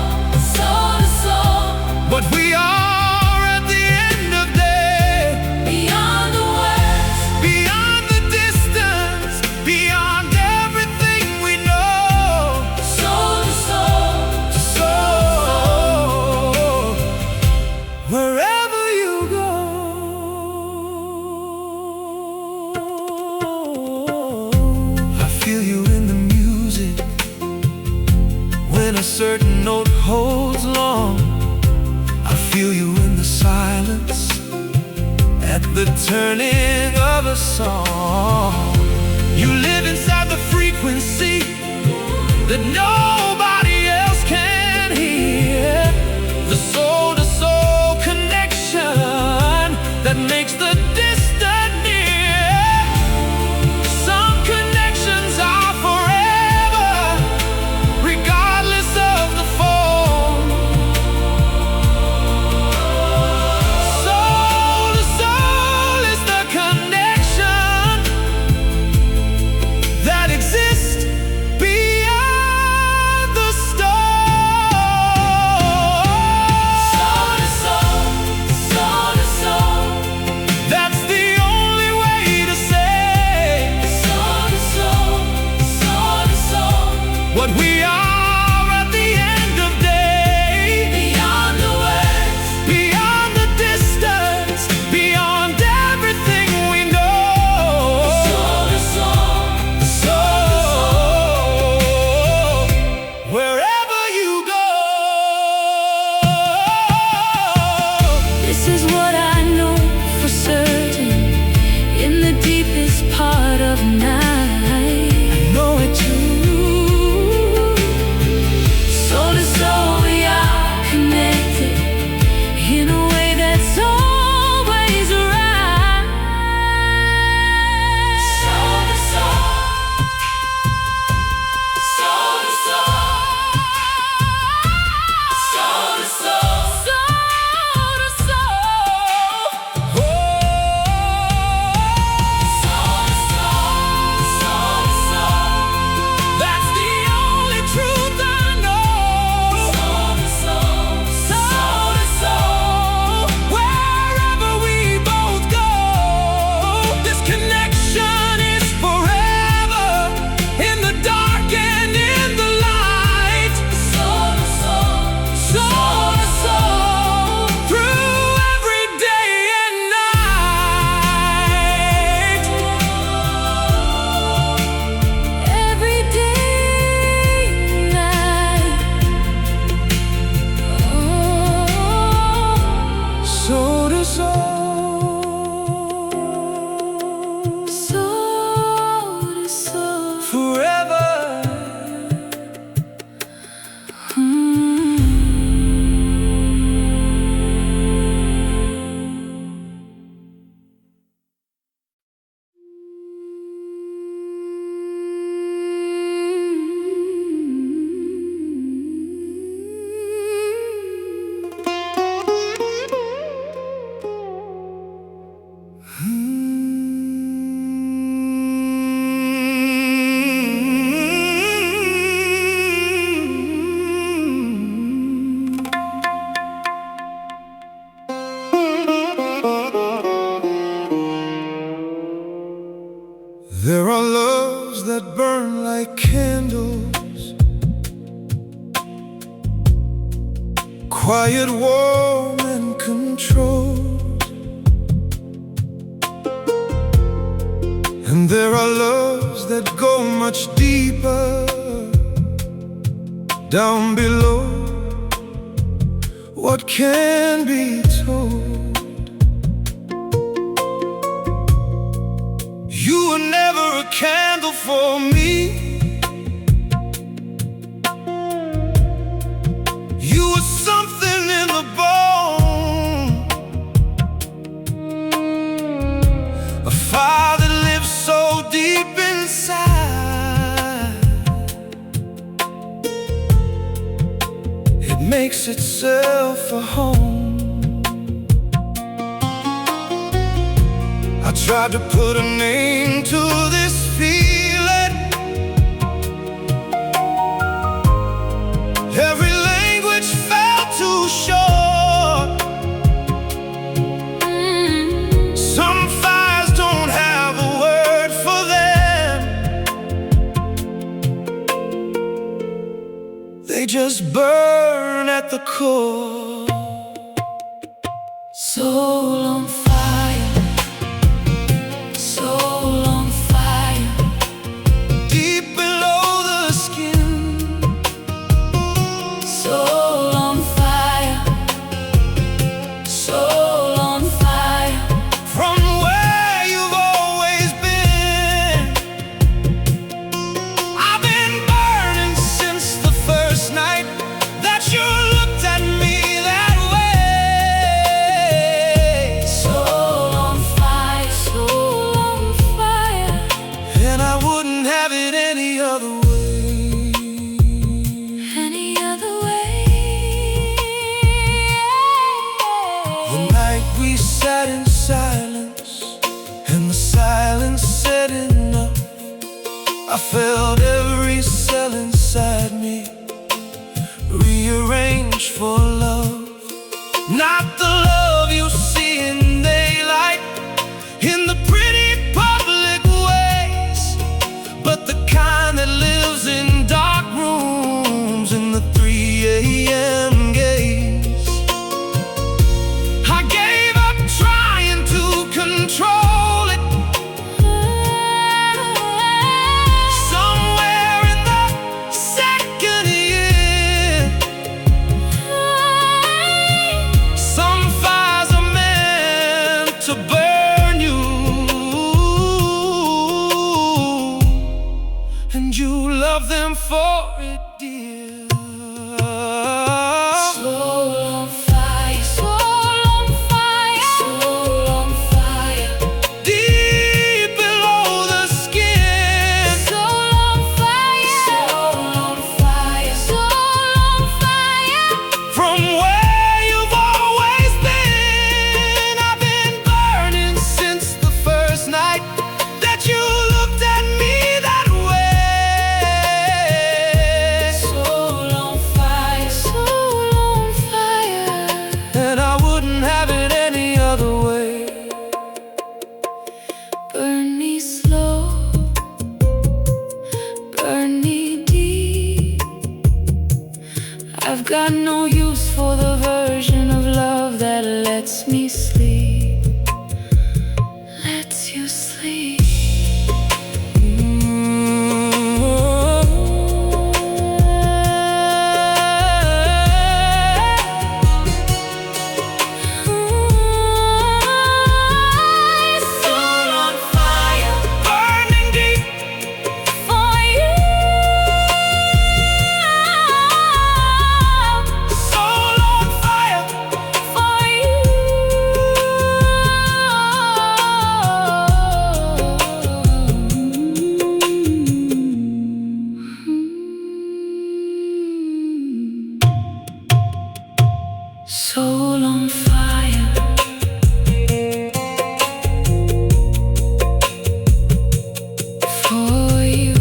soul to soul. what we are at the end of day. Beyond the words, Beyond the distance, beyond everything we know. soul to soul. So, wherever you go, I feel you in the music. When a certain note holds long, I feel you in the silence at the turning of a song. You live inside the frequency that nobody else can hear. The soul-to-soul connection that makes the distant near. Some connections are forever, regardless of the form. Soul-to-soul is the connection that exists beyond the stars. Soul to soul, soul to soul. That's And there are loves that go much deeper down below what can be told. You were never a candle for me. You were something in the bone, a fire that lives so deep inside. It makes itself a home. I tried to put a name to this feeling. Every language fell too short. Some fires don't have a word for them. They just burn at the core. Soul on fire, soul on fire, Deep below the skin, soul on fire, soul on fire, from where you've always been. I've been burning since the first night that you looked at me that way. soul on fire, soul on fire. And I wouldn't have it any other way. Any other way? The night we sat in silence, and the silence said enough. I felt every cell inside me rearranged for love. Not the love you see in daylight, in the pretty public ways, but the kind that lives in dark rooms in the 3 a.m. gaze. I gave up trying to control it. Somewhere in the second year, some fires are meant to burn you, and you love them for it, dear. Soul on fire, soul on fire, soul on fire, Deep below the skin, soul on fire, soul on fire, soul on fire. from where you've always been. I've been burning since the first night that you looked at me that way. Soul on fire, soul on fire. And I wouldn't have it any other way. Burn me slow, burn me deep. I've got no use for the version of love that lets me sleep, lets you sleep. Soul on fire, Burning deep, for you. soul on fire, For you. Soul on fire, for you.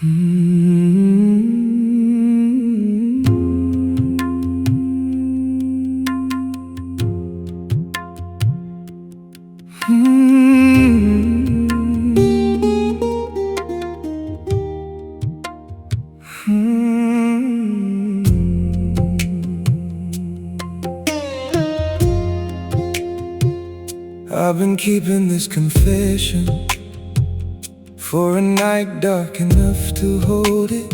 Mm-hmm. I've been keeping this confession for a night dark enough to hold it.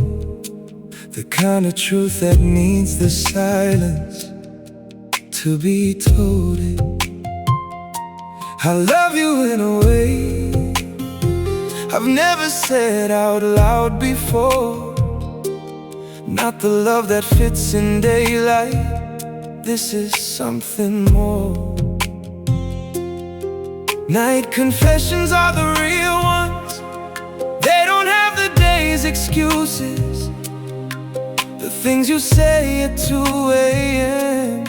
The kind of truth that needs the silence to be told it. I love you in a way I've never said out loud before. Not the love that fits in daylight. This is something more. Night confessions are the real ones. They don't have the day's excuses. The things you say at 2 a.m.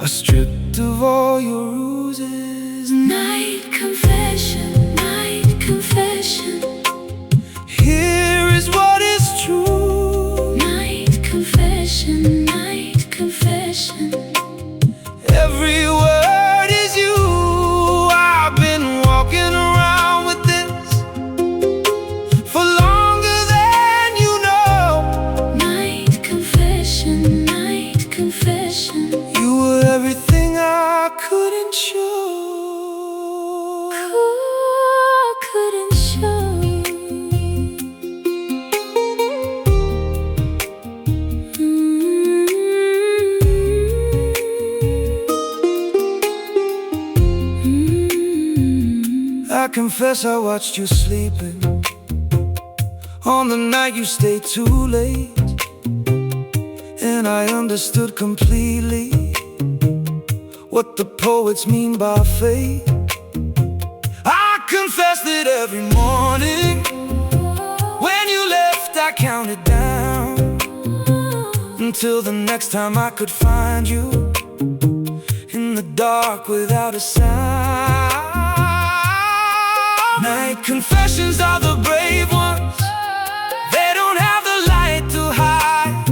are stripped of all your ruses. Night confession, night confession. Here is what is true. Night confession, night confession. Every word is you. I've been walking around with this for longer than you know. Night confession, night confession. You were everything I couldn't show. Couldn't show. I confess I watched you sleeping on the night you stayed too late, and I understood completely what the poets mean by fate. I confess that every morning when you left I counted down until the next time I could find you in the dark without a sound. Night confessions are the brave ones. They don't have the light to hide.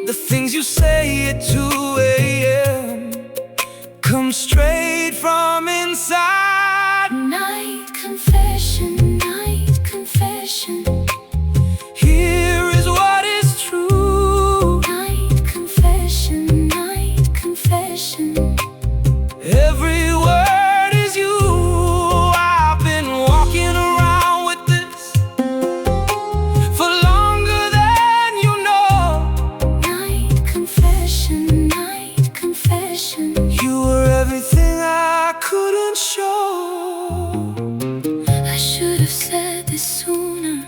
The things you say at 2 a.m. come straight from inside. Night confession, night confession. Here is what is true. Night confession, night confession. Every word is you. I've been walking around with this for longer than you know. Night confession, night confession. You were everything I couldn't show. I should have said this sooner,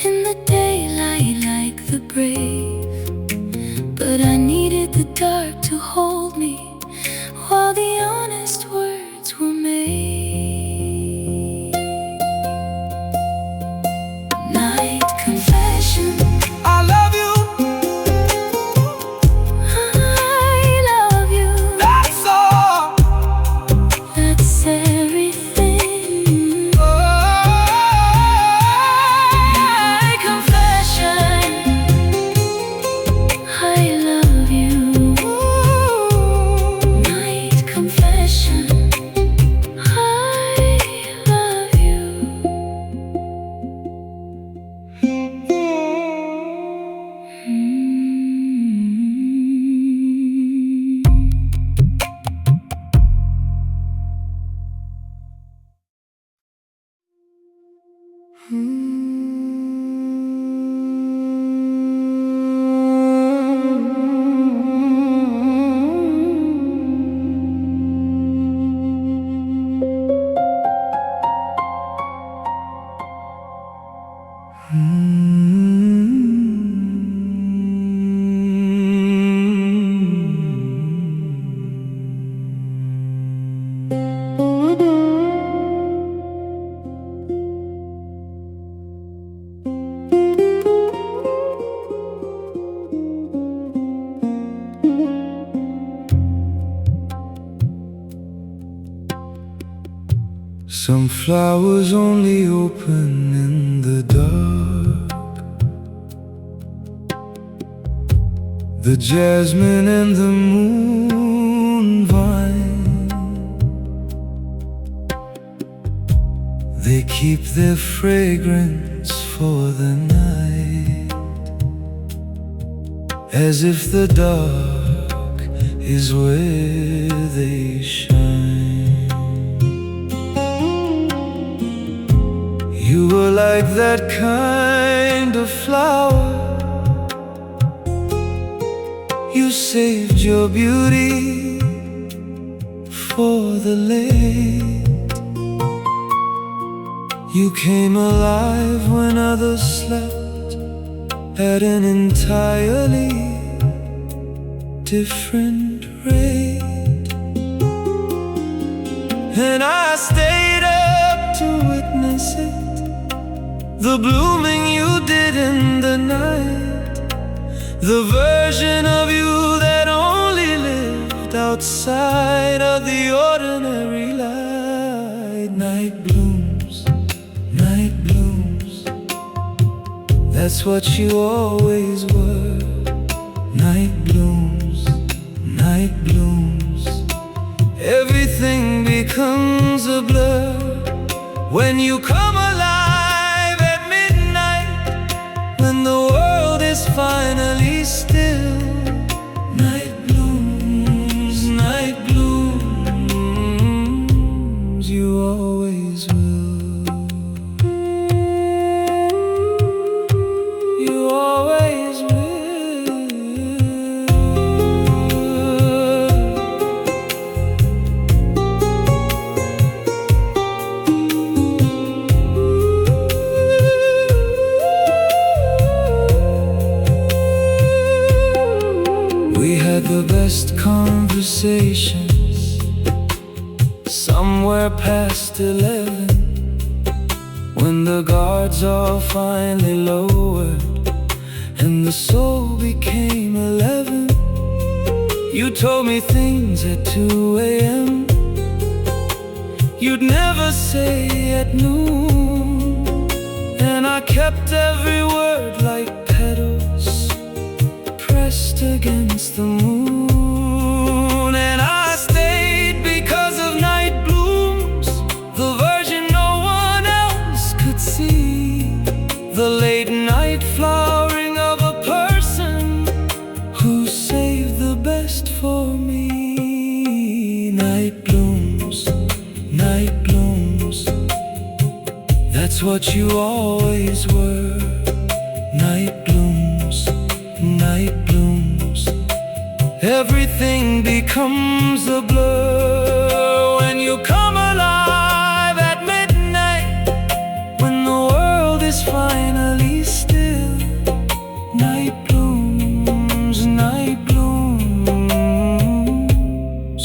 in the daylight like the brave. But I needed the dark to hold me while the honest words were made. Night confession. I love you, I love you. that's all. That's everything. Oh, Night confession. I love you. Night confession. I love you. Some flowers only open in the dark. The jasmine and the moon vine, they keep their fragrance for the night, as if the dark is where they shine. You were like that kind of flower. You saved your beauty for the late. You came alive when others slept at an entirely different rate. And I stayed up to witness it, the blooming you did in the night, the version of you that only lived outside of the ordinary light. Night blooms, night blooms, that's what you always were. Night blooms, night blooms, everything becomes a blur when you come alive at midnight, when the world is finally still. Night blooms, night blooms, you always will. You always will. We had the best conversations somewhere past 11, when the guards all finally lowered and the soul became 11. You told me things at 2 a.m. you'd never say at noon, and I kept every word like petals pressed against the moon. And I stayed because of night blooms, the version no one else could see, the late night flowering of a person who saved the best for me. Night blooms, night blooms, that's what you always were. Night blooms, night blooms, everything becomes a blur when you come alive at midnight, when the world is finally still. Night blooms, night blooms,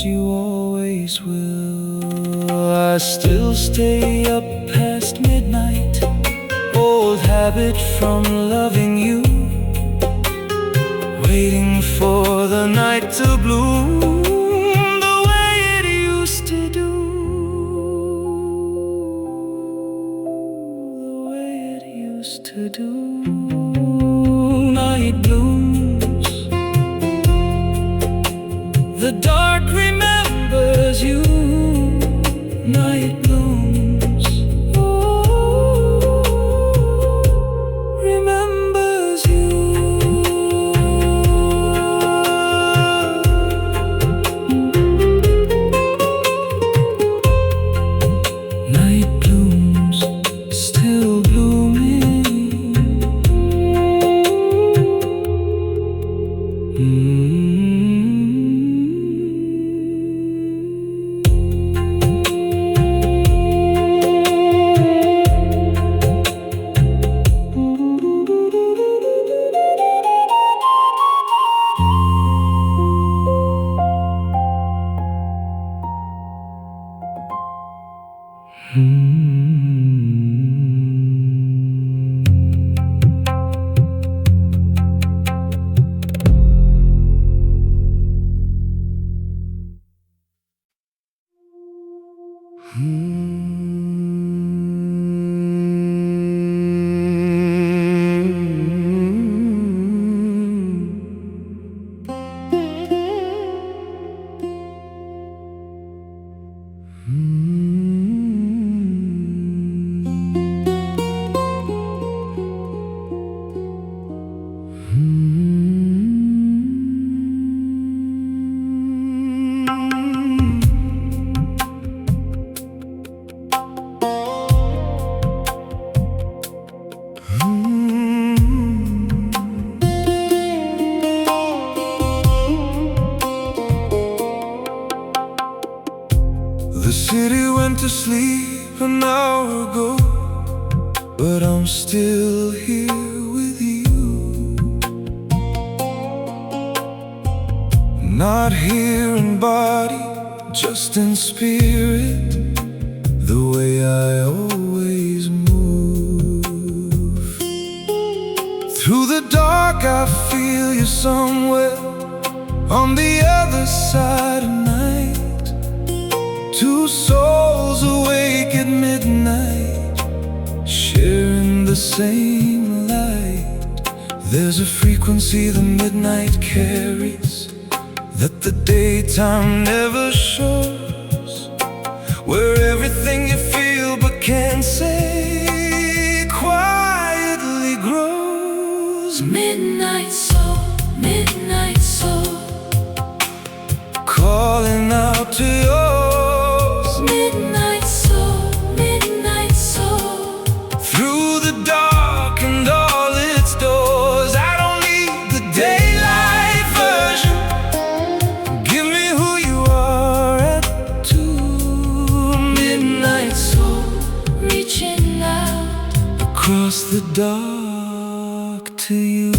you always will. I still stay up past midnight, old habit from loving you, waiting for the night to bloom the way it used to do, the way it used to do. Night blooms, the dark remembers you. Night blooms, remembers you. Night blooms, still blooming. but I'm still here with you. Not here in body, just in spirit, the way I always move. Through the dark I feel you somewhere on the other side of night. Two souls awake at midnight, sharing the same light. There's a frequency the midnight carries that the daytime never shows, where everything you feel but can't say quietly grows. Midnight soul, midnight soul, calling out to yours. midnight soul, midnight soul. Through the dark and all its doors, I don't need the daylight version. Give me who you are at 2. Midnight soul, reaching out across the dark to you.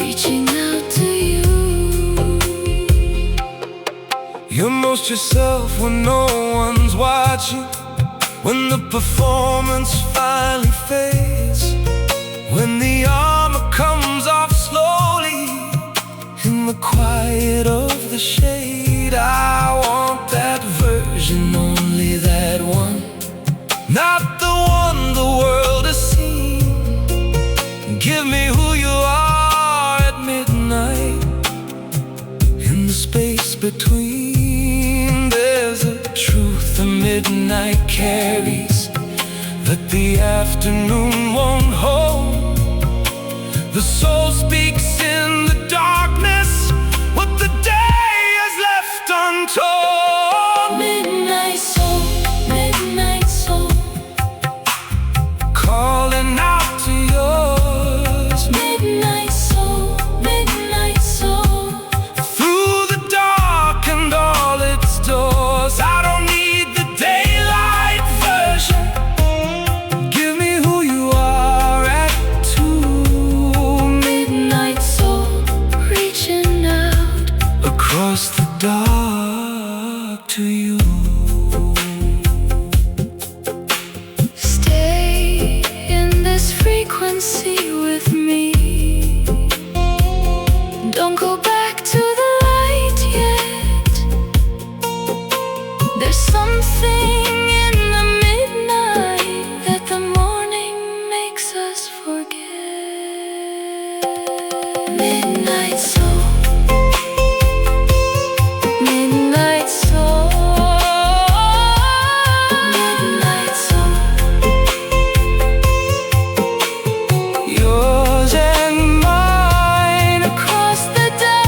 reaching out to you. You're most yourself when no one's watching, when the performance finally fades, when the armor comes off slowly in the quiet of the shade. I want that version, only that one, not the one the world has seen. Give me who you are at midnight. In the space between, there's a truth the midnight carries that the afternoon won't hold. The soul speaks in the darkness what the day has left untold. Midnight soul, midnight soul, Calling out to yours. midnight soul, midnight soul. Through the dark and all its doors, I don't need the daylight version. Give me who you are at 2. Midnight soul, reaching out Across the dark to you. stay in this frequency with me. Don't go back to the light yet. There's something in the midnight that the morning makes us forget. Midnight soul, midnight soul, midnight soul. Yours and mine. Across the dark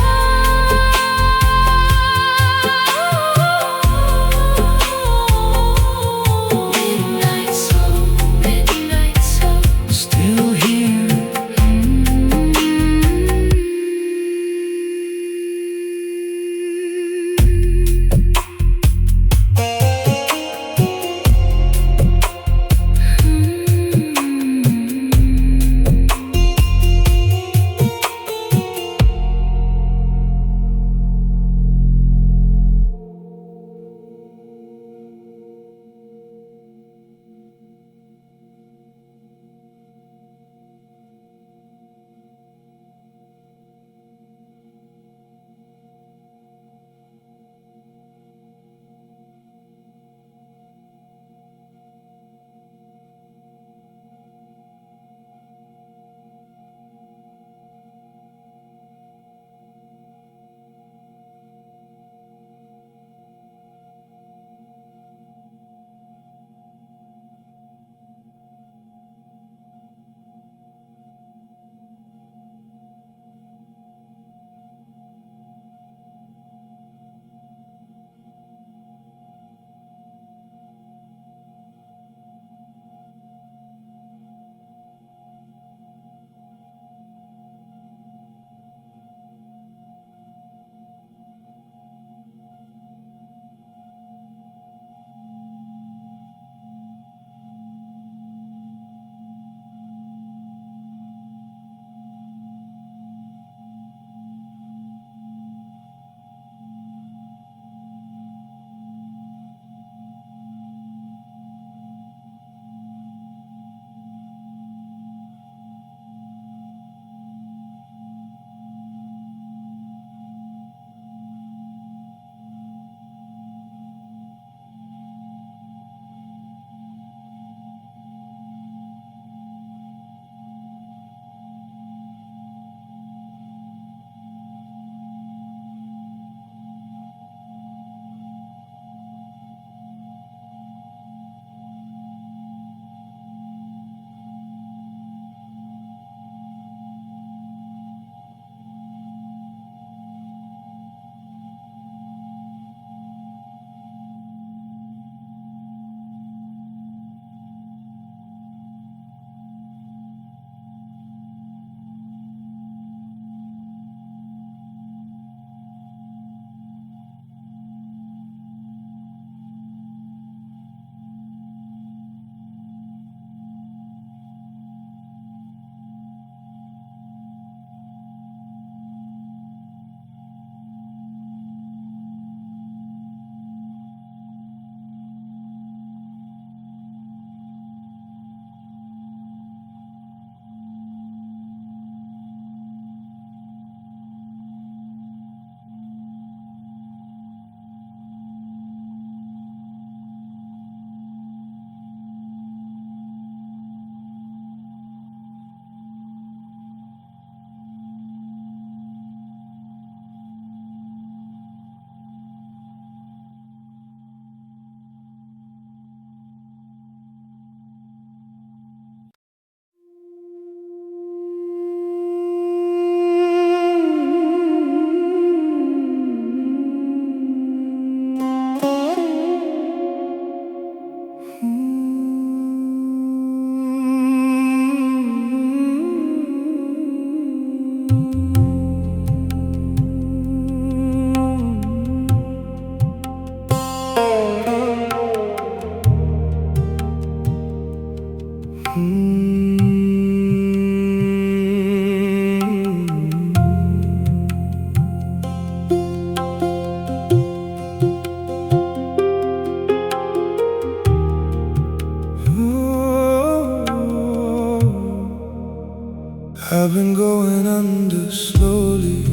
slowly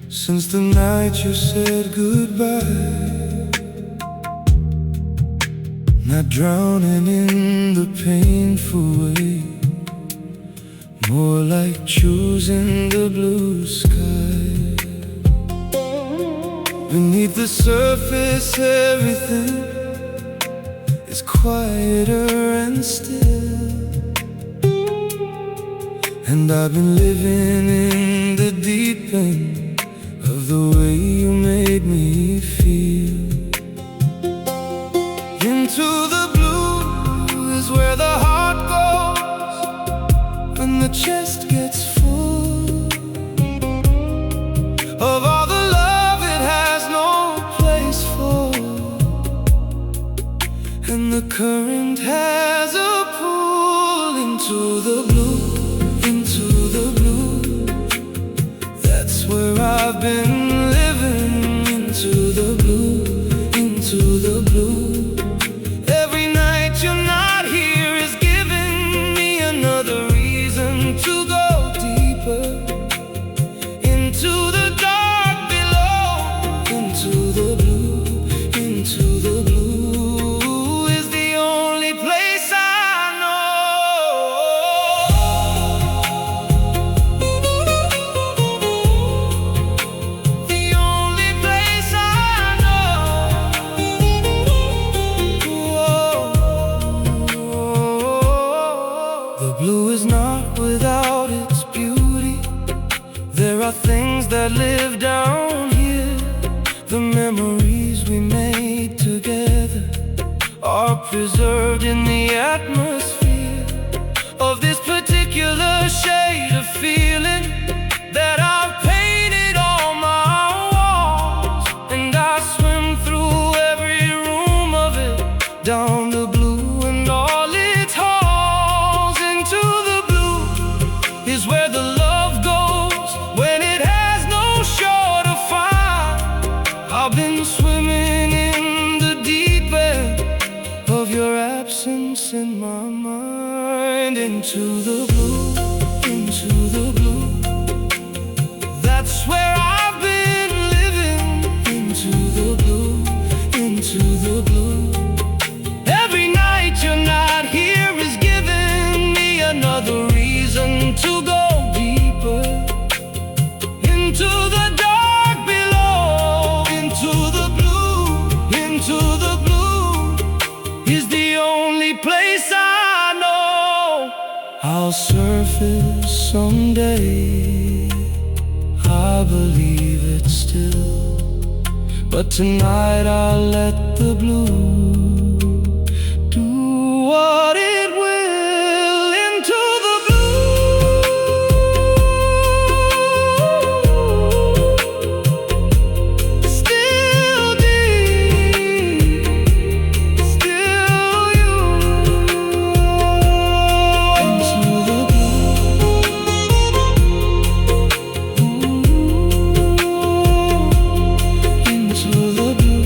since the night you said goodbye. Not drowning in the painful way, more like choosing the blue sky. Beneath the surface everything is quieter and still, and I've been living in the deep end of the way you made me feel. Into the blue is where the heart goes when the chest gets full of all the love it has no place for, and the current has a pull into the blue, into the blue. That's where I've been living, into the blue, into the blue. Every night you're not here is giving me another reason to go deeper into the dark below, into the blue, into the blue is the only place I know. The only place I know. The blue is not without its beauty. There are things that live down here. The memories we made together are preserved in the atmosphere of this particular shade of feeling that I've painted on my walls, and I swim through every room of it, down the blue and all its halls. Into the blue is where the love goes when it has no shore to find. I've been swimming in the deep end of your absence in my mind. Into the blue, into the blue. That's where I've been living, into the blue, into the blue. Every night you're not here is giving me another reason to go deeper into the dark below, into the blue, into the blue is the only place I know. I'll surface someday, I believe it still, but tonight I'll let the blue do what it will. Into the blue, still deep, still you. Into the blue, into the blue.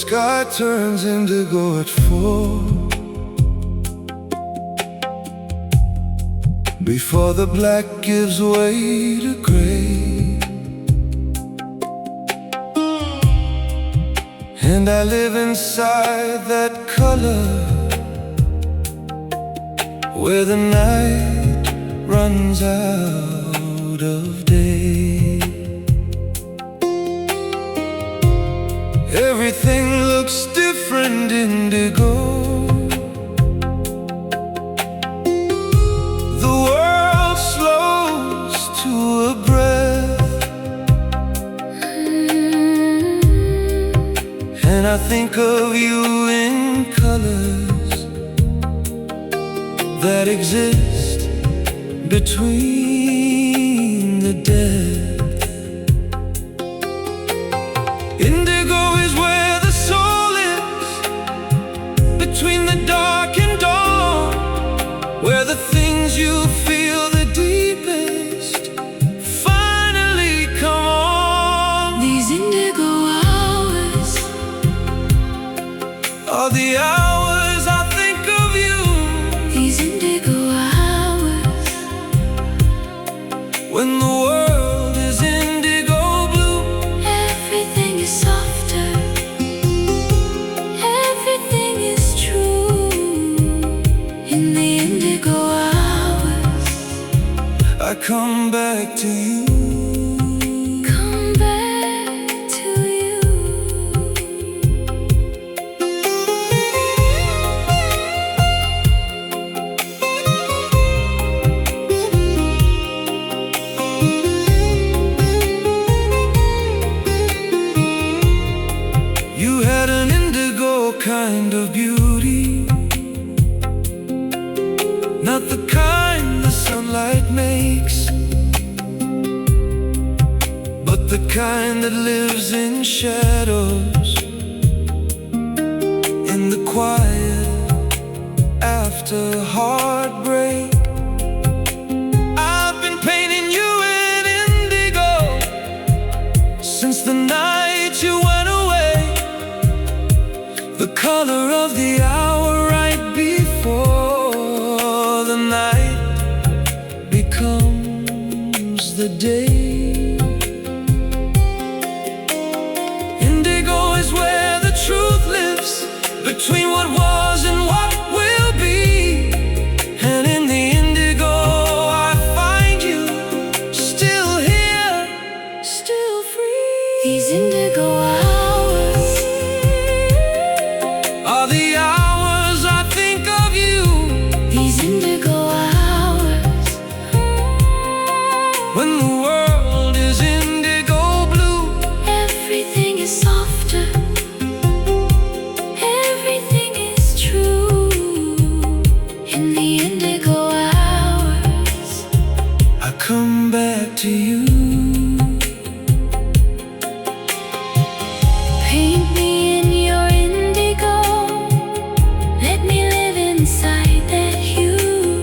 sky turns indigo at 4, before the black gives way to gray. And I live inside that color, where the night runs out of day. Everything looks different indigo. The world slows to a breath, and I think of you in colors that exist between the dead. Indigo is where the soul is, between the dark and dawn, where the things you feel the deepest finally come on. These indigo hours Are the hours I think of you. These indigo hours, When the world is indigo blue, everything is softer, everything is true. In the indigo hours, I come back to you. come back to you. You had an indigo kind of beauty, not the kind the sunlight makes, but the kind that lives in shadows, in the quiet after heartbreak. I've been painting you in indigo since the night you went away. The color of the hour right before the night becomes the day. Indigo is where the truth lives, between what was and what will be. And in the indigo I find you, still here, still free. These indigo hours Are the hours I think of you. These indigo hours, When the world is indigo blue, everything is softer, everything is true. In the indigo hours, I come back to you. paint me in your indigo. Let me live inside that hue,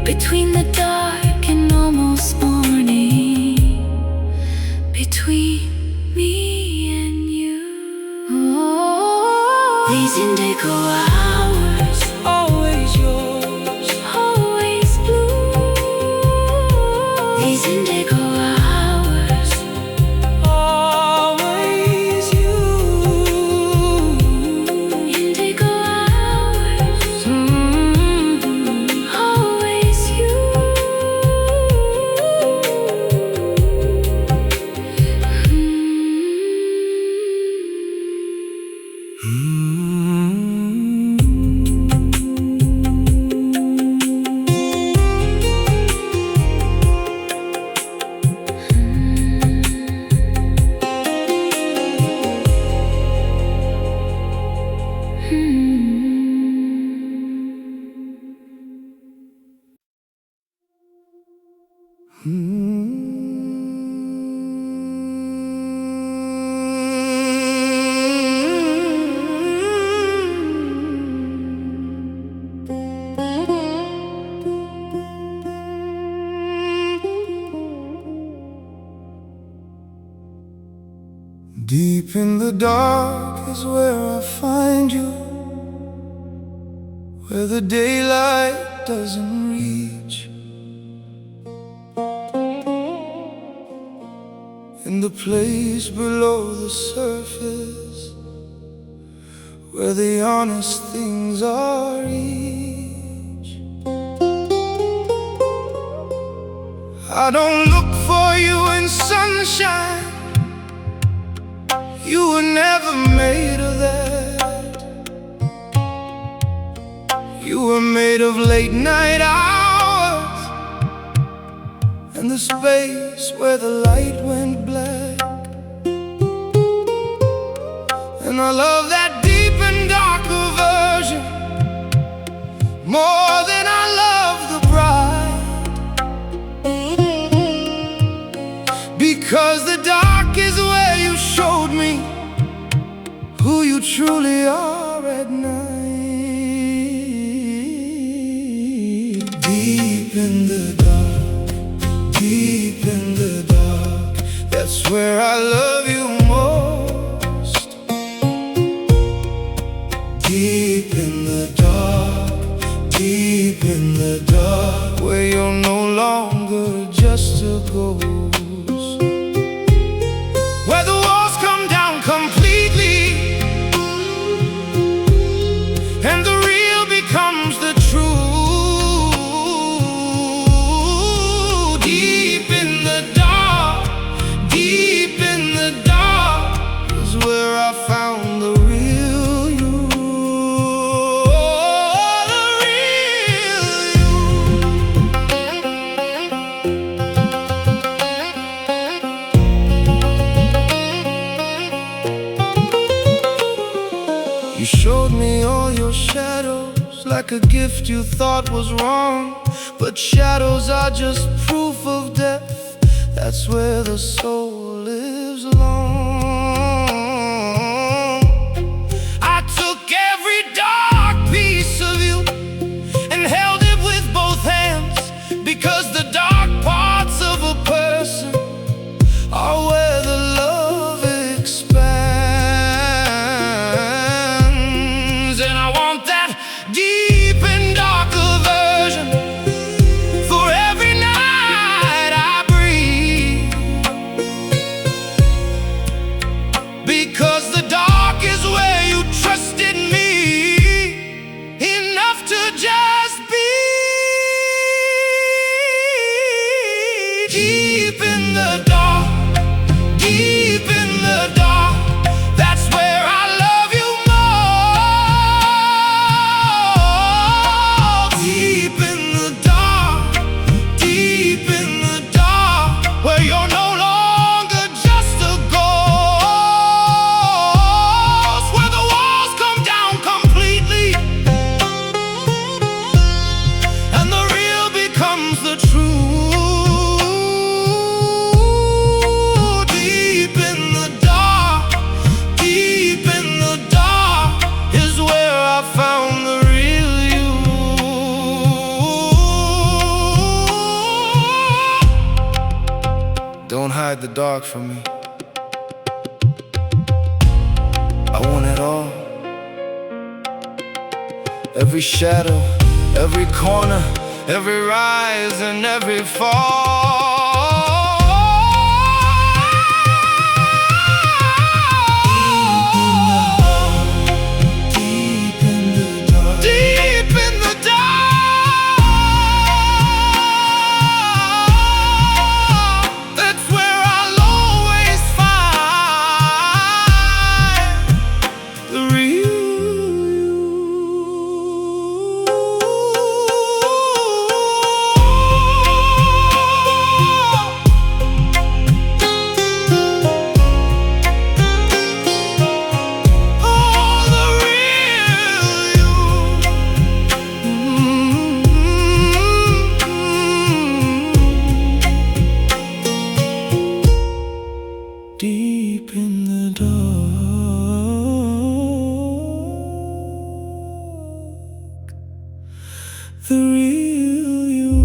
between the dark and almost morning, between me and you. Oh, these indigo hours, Always yours, always blue. These indigo hours, always you. indigo hours, always you. Deep in the dark is where I find you, where the daylight doesn't reach. In the place below the surface, where the honest things are each. I don't look for you in sunshine, you were never made of that. You were made of late night hours and the space where the light went black. And I love that deep and darker version more than I love the bright, because the dark is where you showed me who you truly are at night. Deep in the dark, deep in the dark, that's where I love you most. Deep in the dark, deep in the dark, where you're no longer just a ghost, where the walls come down completely and the real becomes the true. Deep in the dark, deep in the dark is where I found the real you. The real you. You showed me all your shadows like a gift you thought was wrong, but shadows are just proof of death. That's where the soul lives alone. I took every dark piece of you and held it with both hands, because the dark parts of a person are where the love expands. And I want that deep and darker version for every night I breathe, because the dark is where you trusted me enough to just be. Deep in the dark, deep in the dark, that's where I love you most. Deep in the dark, deep in the dark, where you're no longer just a ghost, where the walls come down completely and the real becomes the true. Deep in the dark, deep in the dark is where I found the real you. Don't hide the dark from me. I want it all. Every shadow, every corner, every rise and every fall. Deep in the dark, deep in the dark, that's where I'll always find the real deep in the dark, the real you.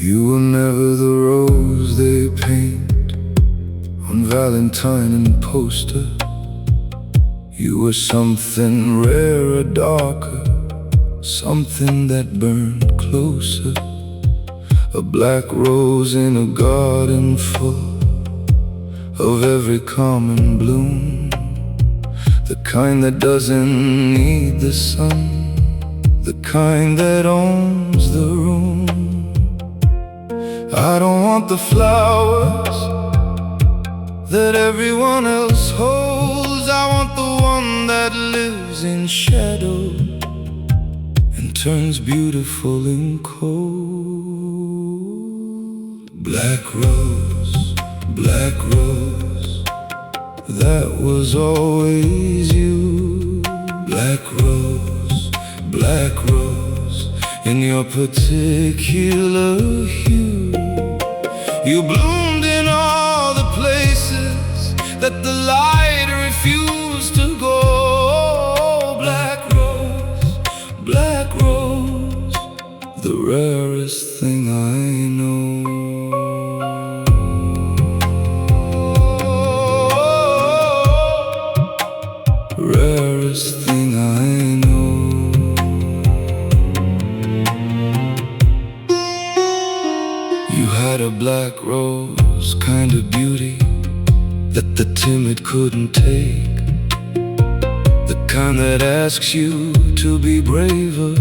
You were never the rose they paint on Valentine and poster. You were something rarer, darker, something that burned closer. A black rose in a garden full of every common bloom, the kind that doesn't need the sun, the kind that owns the room. I don't want the flowers that everyone else holds. I want the one that lives in shadow and turns beautiful in cold. Black rose, that was always you. Black rose, in your particular hue. You bloomed in all the places that the light refused to go. Black rose, the rarest thing I know. Rarest thing I know. You had a black rose kind of beauty that the timid couldn't take, the kind that asks you to be braver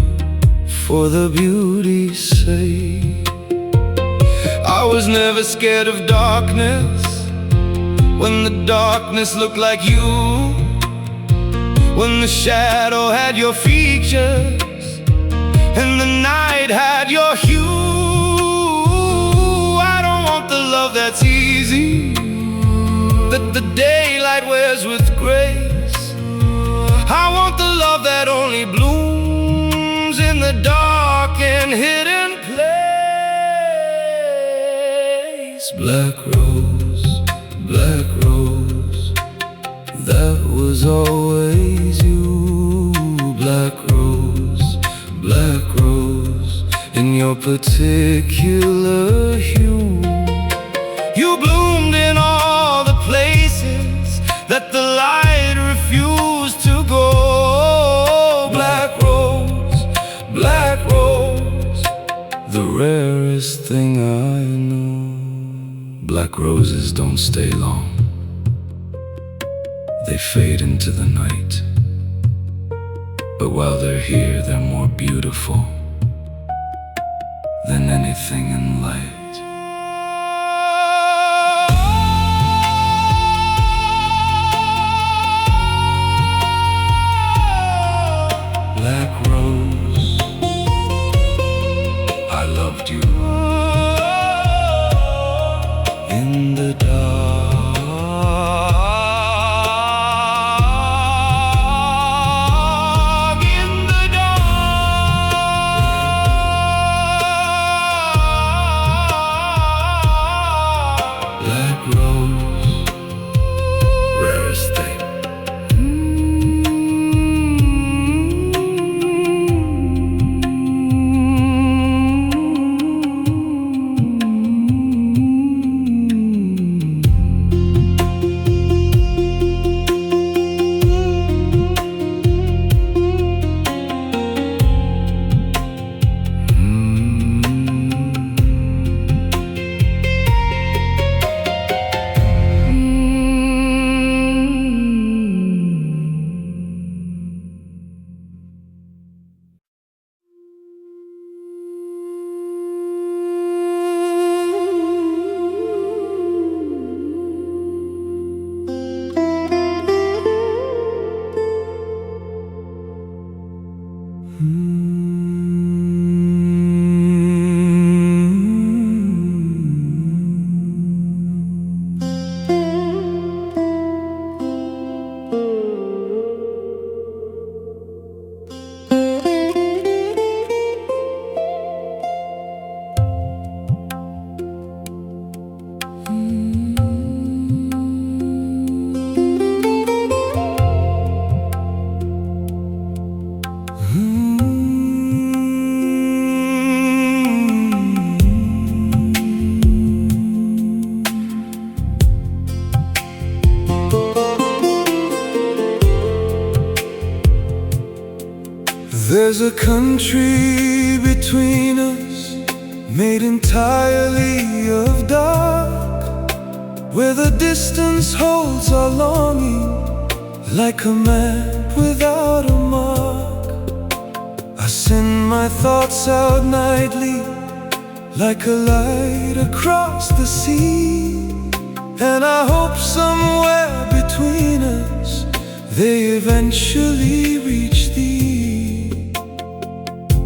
for the beauty's sake. I was never scared of darkness when the darkness looked like you, when the shadow had your features and the night had your hue. I don't want the love that's easy, that the daylight wears with grace. I want the love that only blooms in the dark and hidden place. Black rose, that was always you. Black rose, in your particular hue. You bloomed in all the places that the light refused to go. Black rose, the rarest thing I know. Black roses don't stay long, they fade into the night. But while they're here, they're more beautiful than anything in light. Black rose, I loved you in the dark. There's a country between us, made entirely of dark, where the distance holds our longing like a map without a mark. I send my thoughts out nightly like a light across the sea, and I hope somewhere between us they eventually reach thee.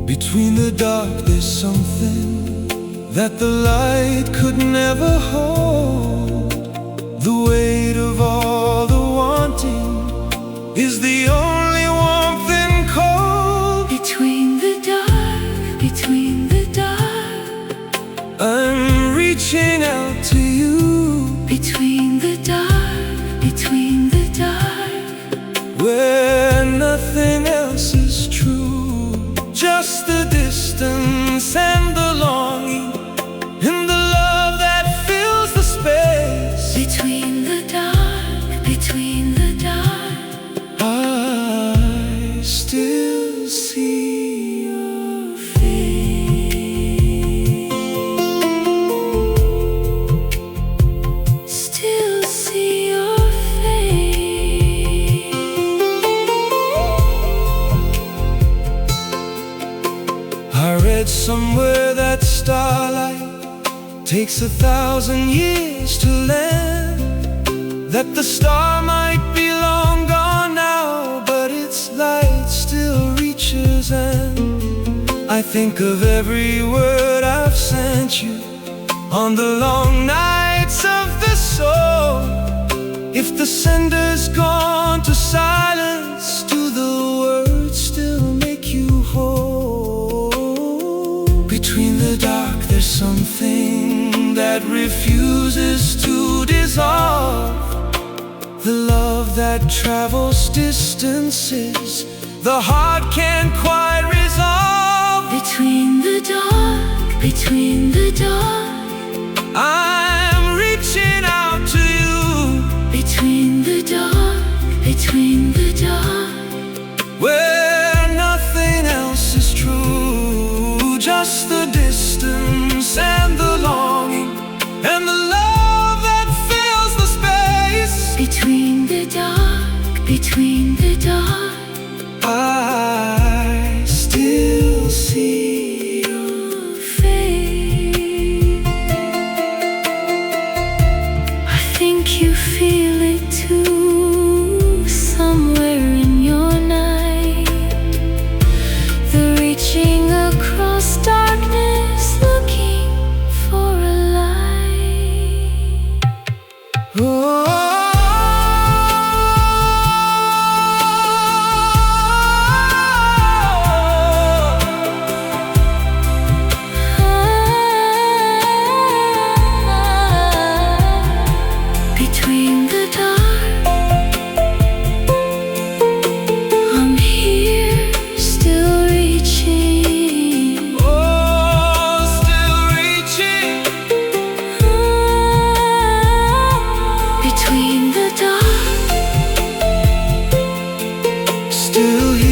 Between the dark there's something that the light could never hold. The weight of all the wanting is the only warmth in cold. Between the dark, I'm reaching out to you. between the dark, where nothing else is true, just the distance and the longing and the love that fills the space. between the dark, I still see your face. still see your face. I read somewhere that starlight takes 1,000 years to land, that the star might be long gone now, but its light still reaches. And I think of every word I've sent you on the long nights of the soul. If the sender's gone to silence, do the words still make you whole? Between the dark there's something that refuses to dissolve. The love that travels distances the heart can't quite resolve. Between the dark, I'm reaching out to you. between the dark, Where nothing else is true, just the distance and the longing and the love that fills the space. between the dark, I still see your face. I think you feel it too, somewhere in your night. The reaching across darkness, looking for a light. Oh, between the dark, I'm here, still reaching. oh, still reaching. Between the dark, Still here.